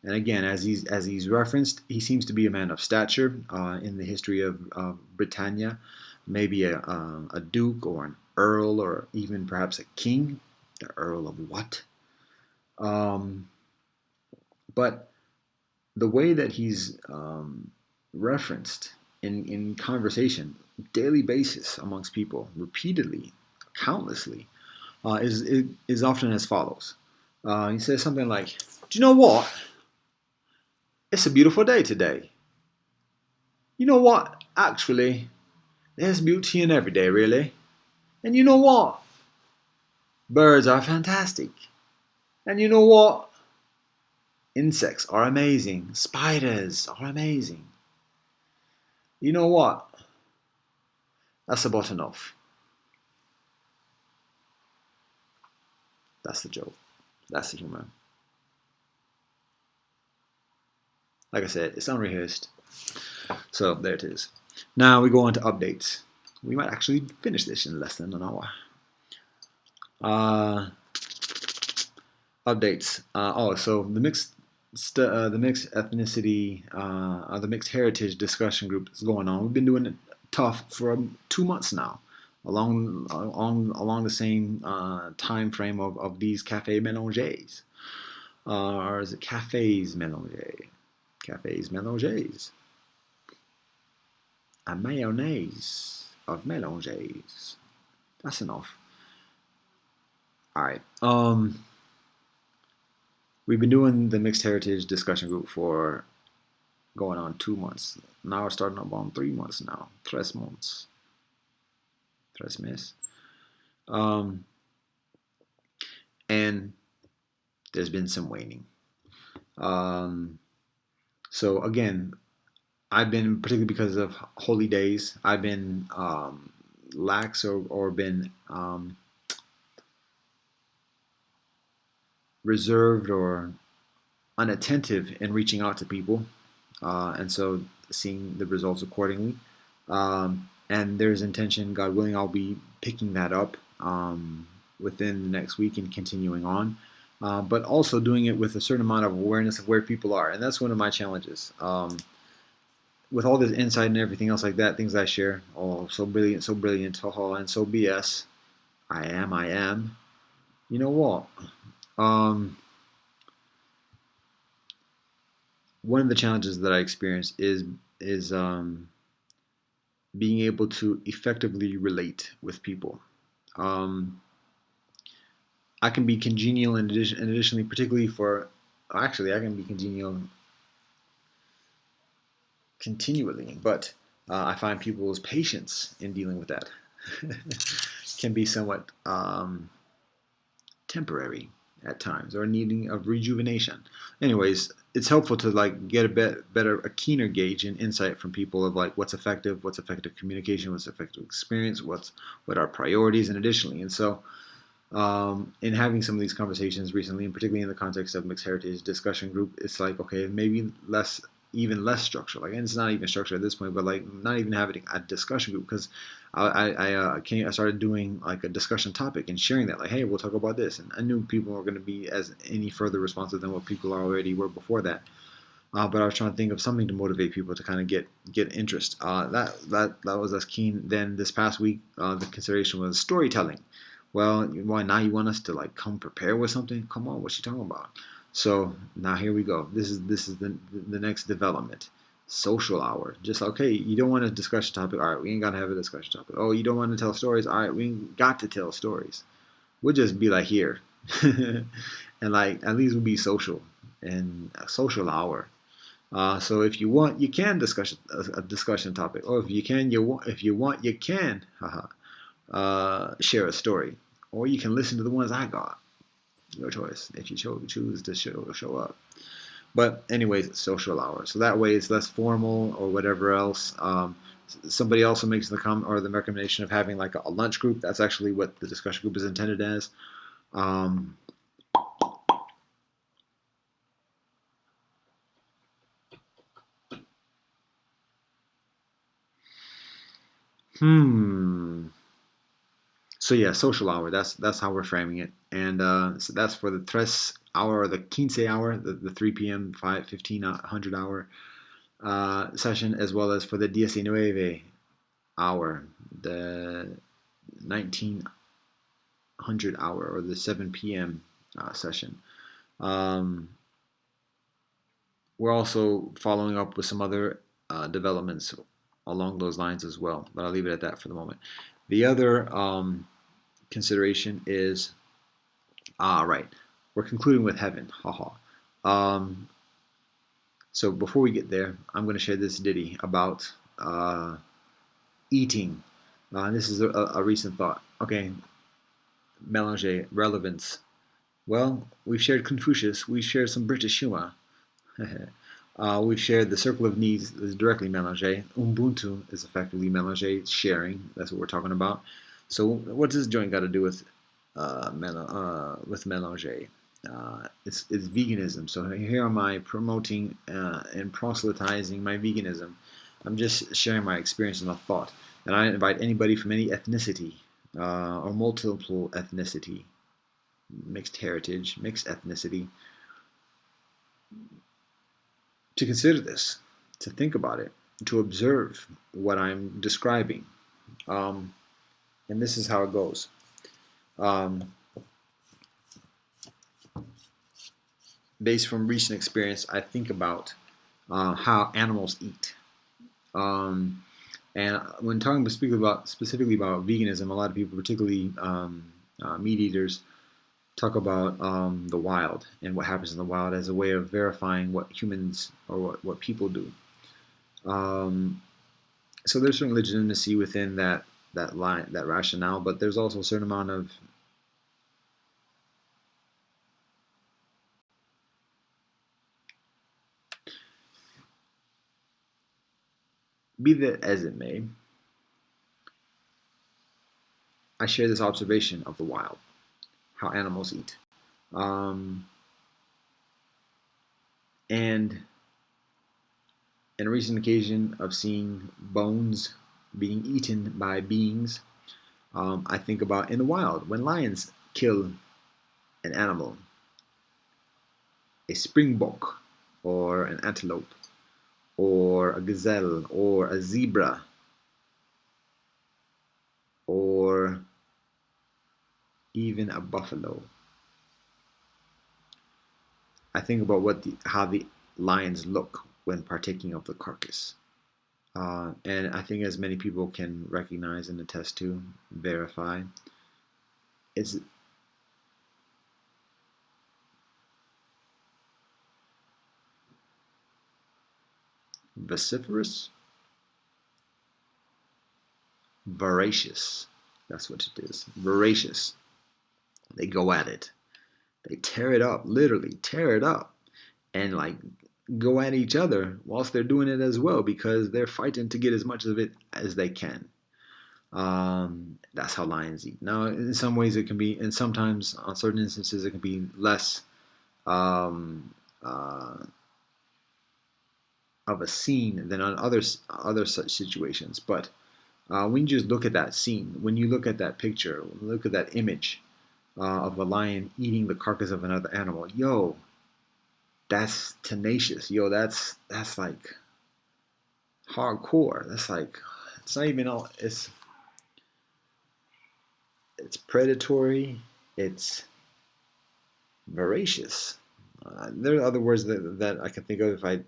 And again, as he's referenced, he seems to be a man of stature in the history of Britannia, maybe a duke or an earl or even perhaps a king. The Earl of what? Um, but the way that he's referenced in conversation, daily basis amongst people, repeatedly, countlessly, is often as follows. He says something like, "Do you know what? It's a beautiful day today. You know what? Actually, there's beauty in every day, really. And you know what? Birds are fantastic. And you know what? Insects are amazing. Spiders are amazing. You know what? That's about enough." That's the joke. That's the humor. like I said, it's unrehearsed. So there it is. Now we go on to updates. We might actually finish this in less than an hour. Updates. So the mixed ethnicity, the mixed heritage discussion group is going on. We've been doing it tough for 2 months now, along the same time frame of these cafe mélanges, or is it cafes mélanges? Cafes mélanges. A mayonnaise of mélanges. That's enough. All right. We've been doing the mixed heritage discussion group for going on 2 months. Now we're starting up on 3 months now. 3 months. 3 meses. And there's been some waning. So again, I've been, particularly because of holy days, I've been lax or been reserved or unattentive in reaching out to people, and so seeing the results accordingly. And there's intention, God willing, I'll be picking that up within the next week and continuing on. But also doing it with a certain amount of awareness of where people are, and that's one of my challenges. With all this insight and everything else like that, things I share, oh, so brilliant, and so BS. I am. You know what? One of the challenges that I experience is being able to effectively relate with people. I can be congenial and additionally, particularly for, actually, I can be congenial continually, but I find people's patience in dealing with that can be somewhat temporary at times, or needing of rejuvenation. Anyways, it's helpful to like get a keener gauge and insight from people of like what's effective communication, what's effective experience, what are priorities, and additionally, and so in having some of these conversations recently, and particularly in the context of mixed heritage discussion group, it's like, okay, maybe even less structure. Like, and it's not even structured at this point, but like not even having a discussion group, because I started doing like a discussion topic and sharing that, like, hey, we'll talk about this, and I knew people were going to be as any further responsive than what people already were before that. But I was trying to think of something to motivate people to kind of get interest. That was as keen. Then this past week, the consideration was storytelling. Well, why now you want us to like come prepare with something? Come on, what you talking about? So now here we go. This is the next development. Social hour. Just okay, you don't want a discussion topic. All right, we ain't gotta have a discussion topic. Oh, you don't want to tell stories. All right, we ain't got to tell stories. We'll just be like here, and like at least we'll be social and a social hour. So if you want, you can discuss a discussion topic, or if you can, you can, share a story, or you can listen to the ones I got. Your choice if you choose to show up. But anyways, social hour. So that way it's less formal or whatever else. Somebody also makes the comment or the recommendation of having like a lunch group. That's actually what the discussion group is intended as. So yeah, social hour. That's how we're framing it, and so that's for the tres hour or the quince hour, the 3 p.m. 1500 hour session, as well as for the 19 hour, the 1900 hour, or the 7 p.m. Session. We're also following up with some other developments along those lines as well, but I'll leave it at that for the moment. The other consideration is, right, we're concluding with heaven. So before we get there, I'm going to share this ditty about eating. This is a recent thought. Okay, mélanger, relevance. Well, we've shared Confucius. We've shared some British humor. We've shared the circle of needs is directly mélanger. Ubuntu is effectively mélanger, sharing. That's what we're talking about. So what's this joint got to do with mélanger? it's veganism. So here am I promoting and proselytizing my veganism. I'm just sharing my experience and my thought. And I invite anybody from any ethnicity or multiple ethnicity, mixed heritage, mixed ethnicity, to consider this, to think about it, to observe what I'm describing. Um, and this is how it goes. Um, Based from recent experience, I think about how animals eat. Um, and when talking specifically about veganism, a lot of people, particularly meat eaters, talk about the wild and what happens in the wild as a way of verifying what humans or what people do. Um, so there's certain legitimacy within that line, that rationale, but there's also a certain amount of be that as it may, I share this observation of the wild, how animals eat. Um, and in a recent occasion of seeing bones being eaten by beings, I think about in the wild when lions kill an animal, a springbok, or an antelope, or a gazelle, or a zebra, or even a buffalo. I think about how the lions look when partaking of the carcass. And I think as many people can recognize and attest to, verify, it's vociferous, voracious. That's what it is. Voracious. They go at it. They tear it up, literally tear it up, and like go at each other whilst they're doing it as well because they're fighting to get as much of it as they can. That's how lions eat. Now, in some ways, it can be, and sometimes on certain instances, it can be less um, uh, of a scene than on other such situations. But when you just look at that scene, when you look at that picture, look at that image of a lion eating the carcass of another animal, yo, that's tenacious. Yo, that's like hardcore. That's like it's not even all. It's predatory. It's voracious. There are other words that I can think of if I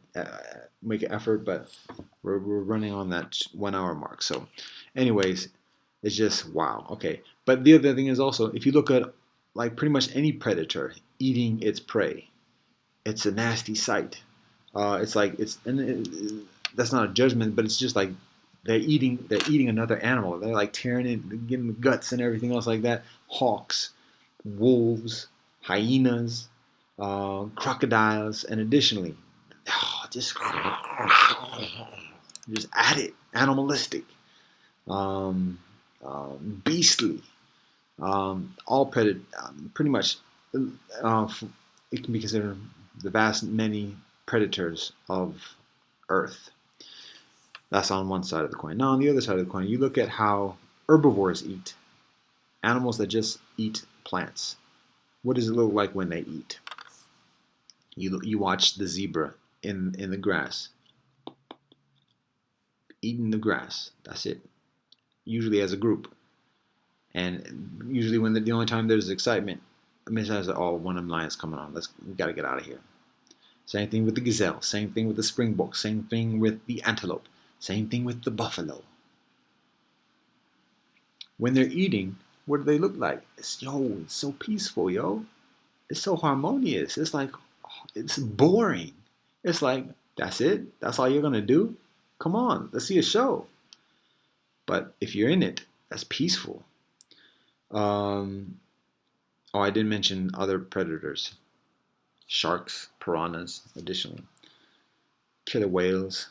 make an effort, but we're running on that 1 hour mark. So, anyways, it's just wow. Okay, but the other thing is also if you look at like pretty much any predator eating its prey, it's a nasty sight. It's like that's not a judgment, but it's just like they're eating another animal. They're like tearing it, getting the guts and everything else like that. Hawks, wolves, hyenas, crocodiles, and additionally, just at it, animalistic, um, beastly, all pretty much. Uh, it can be considered the vast many predators of Earth. That's on one side of the coin. Now, on the other side of the coin, you look at how herbivores eat, animals that just eat plants. What does it look like when they eat? You watch the zebra in the grass, eating the grass. That's it. Usually as a group, and usually when the only time there's excitement, I mean, it's like, oh, one of them lions coming on. We gotta get out of here. Same thing with the gazelle. Same thing with the springbok. Same thing with the antelope. Same thing with the buffalo. When they're eating, what do they look like? It's so peaceful, yo. It's so harmonious. It's like, it's boring. It's like, that's it? That's all you're gonna do? Come on, let's see a show. But if you're in it, that's peaceful. Um, oh, I didn't mention other predators. Sharks, piranhas, additionally. Killer whales.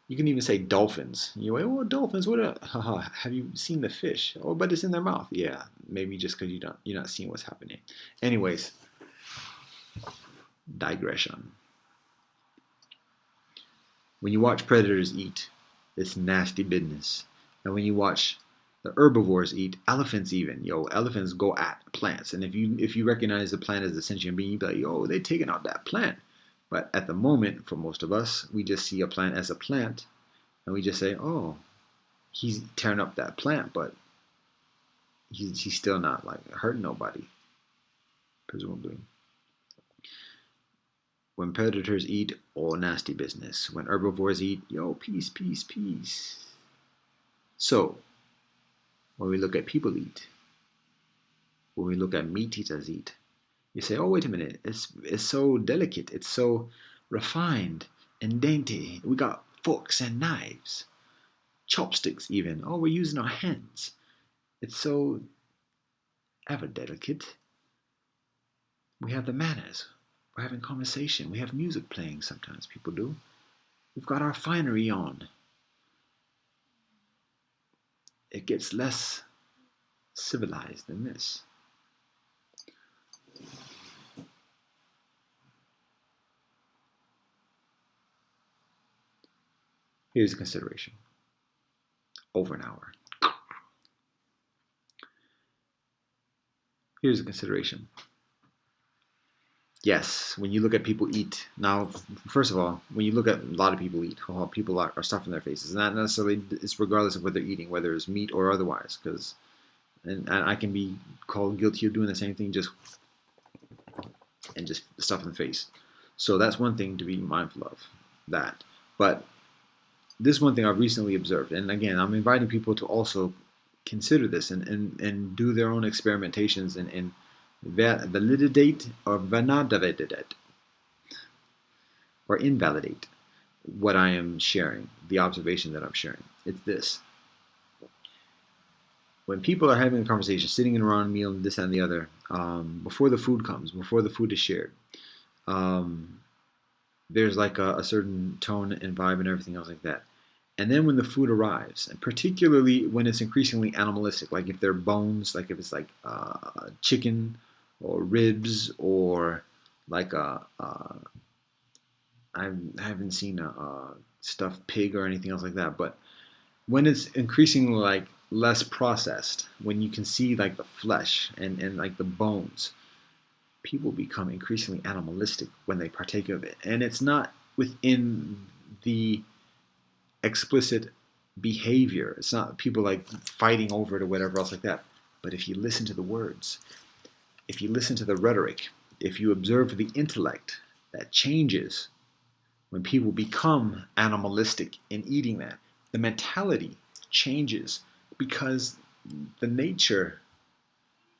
You can even say dolphins. You know, oh, dolphins. What? Have you seen the fish? Oh, but it's in their mouth. Yeah, maybe just because you're not seeing what's happening. Anyways, digression. When you watch predators eat, it's nasty business. And when you watch the herbivores eat, elephants even, elephants go at plants. And if you recognize the plant as a sentient being, you be like, they taking out that plant. But at the moment, for most of us, we just see a plant as a plant, and we just say, oh, he's tearing up that plant, but he's still not like hurting nobody, presumably. When predators eat, all nasty business. When herbivores eat, peace, peace, peace. So, when we look at people eat, when we look at meat eaters eat, you say, oh, wait a minute, it's so delicate, it's so refined and dainty. We got forks and knives, chopsticks even. Oh, we're using our hands. It's so ever delicate. We have the manners. We're having conversation. We have music playing sometimes, people do. We've got our finery on. It gets less civilized than this. Here's a consideration. Over an hour. Here's a consideration. Yes, when you look at people eat, now, first of all, when you look at a lot of people eat, people are stuffing their faces. Not necessarily, it's regardless of what they're eating, whether it's meat or otherwise, because, and I can be called guilty of doing the same thing, just stuffing the face. So that's one thing to be mindful of, that. But this one thing I've recently observed, and again, I'm inviting people to also consider this and do their own experimentations and validate or validate or invalidate what I am sharing, the observation that I'm sharing. It's this. When people are having a conversation, sitting around a meal, and this and the other, before the food comes, before the food is shared, there's like a certain tone and vibe and everything else like that. And then when the food arrives, and particularly when it's increasingly animalistic, like if they're bones, like if it's like chicken or ribs or like I haven't seen a stuffed pig or anything else like that, but when it's increasingly like less processed, when you can see like the flesh and like the bones, people become increasingly animalistic when they partake of it. And it's not within the explicit behavior. It's not people like fighting over it or whatever else like that. But if you listen to the words, if you listen to the rhetoric, if you observe the intellect that changes when people become animalistic in eating that, the mentality changes because the nature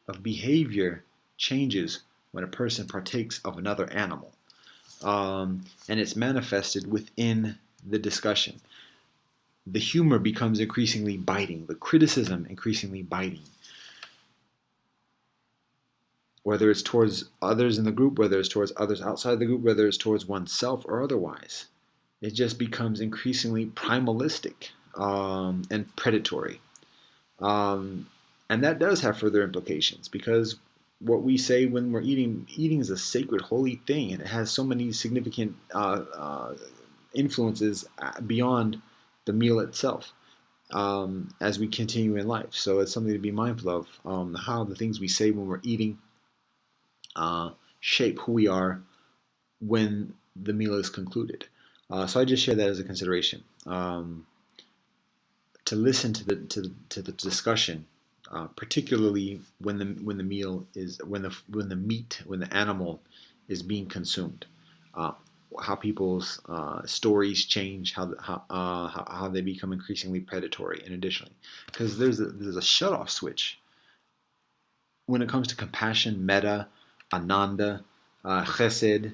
of behavior changes when a person partakes of another animal. And it's manifested within the discussion. The humor becomes increasingly biting, the criticism increasingly biting. Whether it's towards others in the group, whether it's towards others outside the group, whether it's towards oneself or otherwise, it just becomes increasingly primalistic and predatory. And that does have further implications because what we say when we're eating is a sacred, holy thing, and it has so many significant influences beyond the meal itself as we continue in life. So it's something to be mindful of, how the things we say when we're eating shape who we are when the meal is concluded. So I just share that as a consideration. To listen to the discussion, particularly when the meal is when the animal is being consumed, how people's stories change, how they become increasingly predatory, and additionally, because there's a shut off switch when it comes to compassion, metta, ananda, chesed,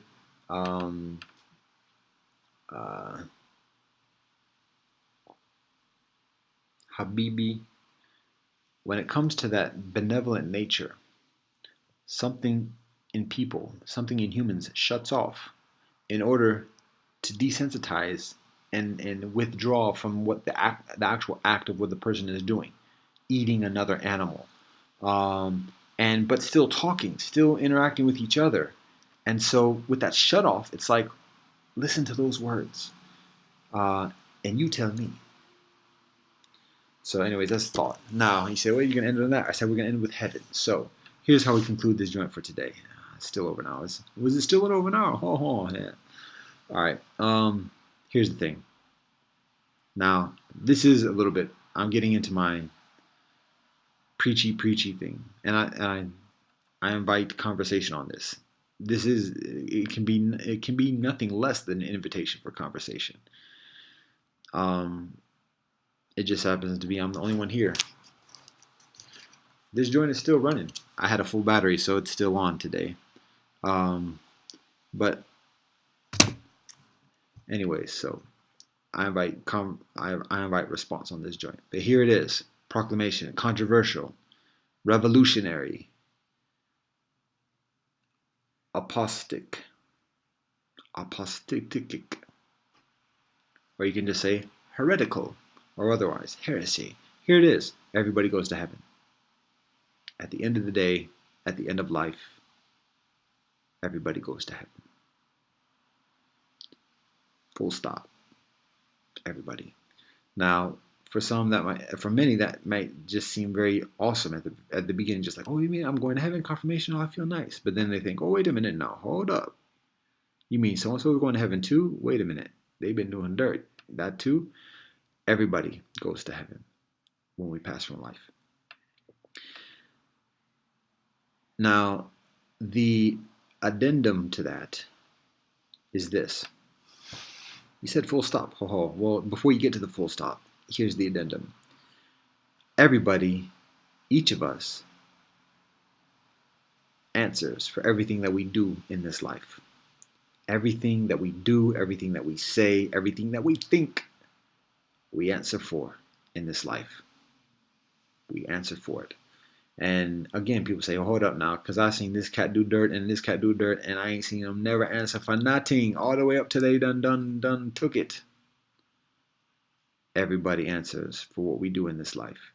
habibi. When it comes to that benevolent nature, something in people, something in humans shuts off in order to desensitize and withdraw from what the actual act of what the person is doing, eating another animal, and but still talking, still interacting with each other. And so with that shut off, it's like, listen to those words, and you tell me. So, anyways, that's thought. Now, you say, well, you're going to end on that. I said, we're going to end with heaven. So, here's how we conclude this joint for today. It's still over now. Was it still over now? Oh, yeah. All right. Here's the thing. Now, this is a little bit, I'm getting into my preachy thing. And I invite conversation on this. It can be nothing less than an invitation for conversation. It just happens to be I'm the only one here. This joint is still running. I had a full battery, so it's still on today. But anyways, so I invite response on this joint. But here it is: proclamation, controversial, revolutionary, apostatic, or you can just say heretical, or otherwise heresy. Here it is: everybody goes to heaven. At the end of the day, at the end of life, everybody goes to heaven. Full stop. Everybody. Now, for many, that might just seem very awesome at the beginning, just like, oh, you mean I'm going to heaven, confirmation, oh, I feel nice. But then they think, oh, wait a minute, now, hold up. You mean so and so is going to heaven too? Wait a minute, they've been doing dirt. That too? Everybody goes to heaven when we pass from life. Now, the addendum to that is this. You said full stop. Well, before you get to the full stop, here's the addendum. Everybody, each of us, answers for everything that we do in this life. Everything that we do, everything that we say, everything that we think, we answer for in this life. We answer for it. And again, people say, oh, hold up now, because I seen this cat do dirt and this cat do dirt, and I ain't seen them never answer for nothing all the way up till they done took it. Everybody answers for what we do in this life.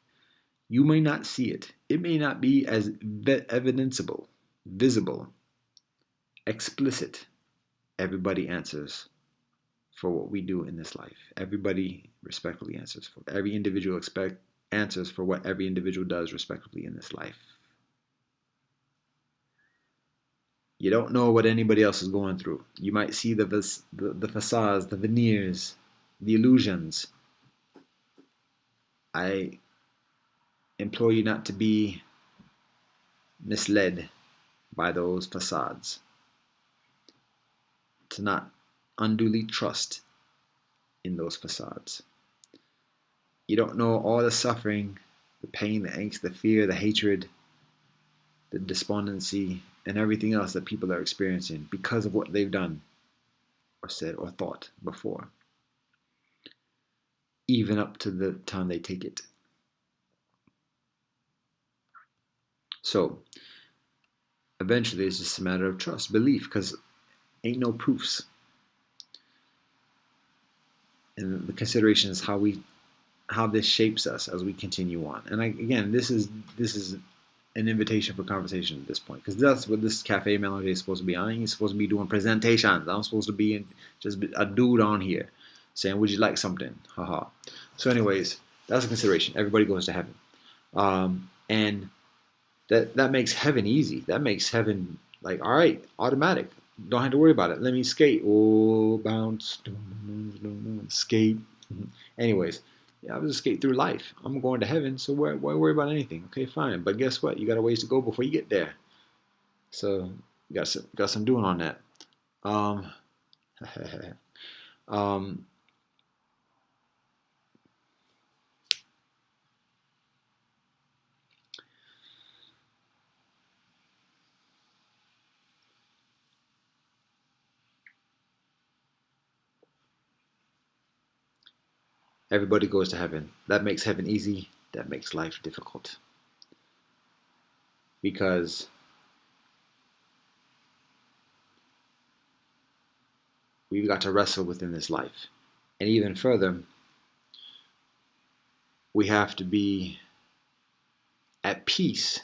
You may not see it. It may not be as evidenceable, visible, explicit. Everybody answers for what we do in this life. Everybody respectfully answers for every individual answers for what every individual does respectively in this life. You don't know what anybody else is going through. You might see the facades, the veneers, the illusions. I implore you not to be misled by those facades, to not unduly trust in those facades. You don't know all the suffering, the pain, the angst, the fear, the hatred, the despondency, and everything else that people are experiencing because of what they've done or said or thought before, even up to the time they take it. So eventually it's just a matter of trust, belief, because ain't no proofs. And the consideration is how this shapes us as we continue on. And again, this is an invitation for conversation at this point, because that's what this cafe melody is supposed to be. I ain't supposed to be doing presentations. I'm supposed to be just a dude on here saying, would you like something? Haha. So anyways, that's a consideration. Everybody goes to heaven. And that makes heaven easy. That makes heaven like, all right, automatic. Don't have to worry about it. Let me skate. Oh, bounce, skate. Anyways, yeah, I was just skate through life. I'm going to heaven, so why worry about anything? Okay, fine. But guess what? You got a ways to go before you get there. So you got some doing on that. Everybody goes to heaven. That makes heaven easy. That makes life difficult. Because we've got to wrestle within this life. And even further, we have to be at peace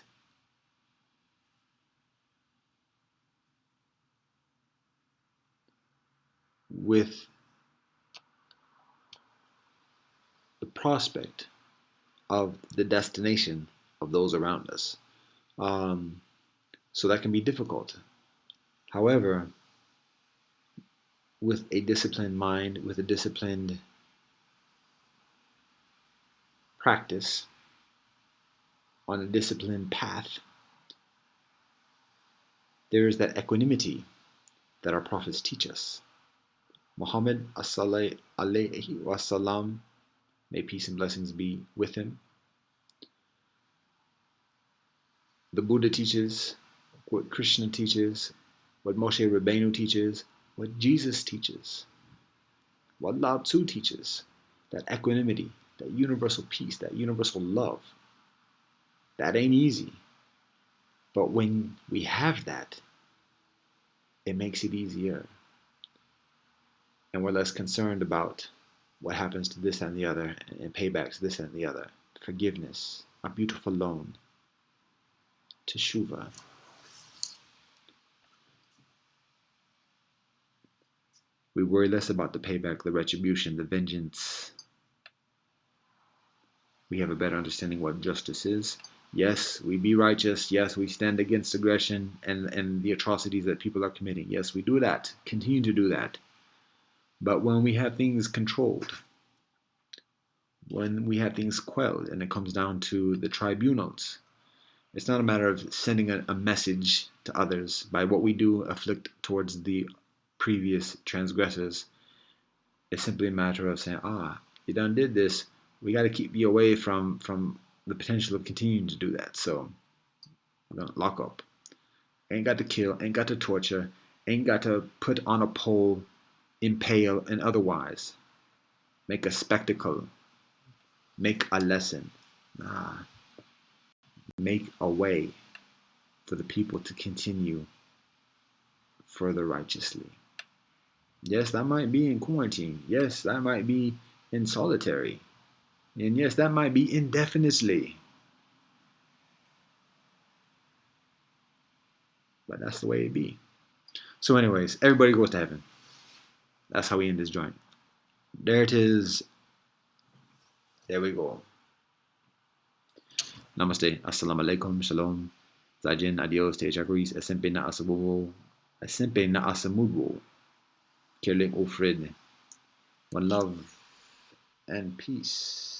with the prospect of the destination of those around us. So that can be difficult. However, with a disciplined mind, with a disciplined practice, on a disciplined path, there is that equanimity that our prophets teach us. Muhammad alayhi wasalam, may peace and blessings be with him. The Buddha teaches, what Krishna teaches, what Moshe Rabbeinu teaches, what Jesus teaches, what Lao Tzu teaches, that equanimity, that universal peace, that universal love. That ain't easy. But when we have that, it makes it easier. And we're less concerned about what happens to this and the other, and paybacks this and the other. Forgiveness, a beautiful loan, teshuva. We worry less about the payback, the retribution, the vengeance. We have a better understanding what justice is. Yes, we be righteous. Yes, we stand against aggression and the atrocities that people are committing. Yes, we do that. Continue to do that. But when we have things controlled, when we have things quelled, and it comes down to the tribunals, it's not a matter of sending a message to others by what we do afflict towards the previous transgressors. It's simply a matter of saying, you done did this. We got to keep you away from the potential of continuing to do that. So we're going to lock up. Ain't got to kill, ain't got to torture, ain't got to put on a pole, impale, and otherwise make a spectacle, make a lesson. Make a way for the people to continue further righteously. Yes, that might be in quarantine. Yes, that might be in solitary. And yes, that might be indefinitely. But that's the way it be. So anyways, everybody goes to heaven. That's how we end this joint. There it is. There we go. Namaste. Assalamu alaikum. Shalom. Zajin. Adios. Te chakris. Esempe na asabubo. Esempe na asamubo. Kirling Ofred. One love and peace.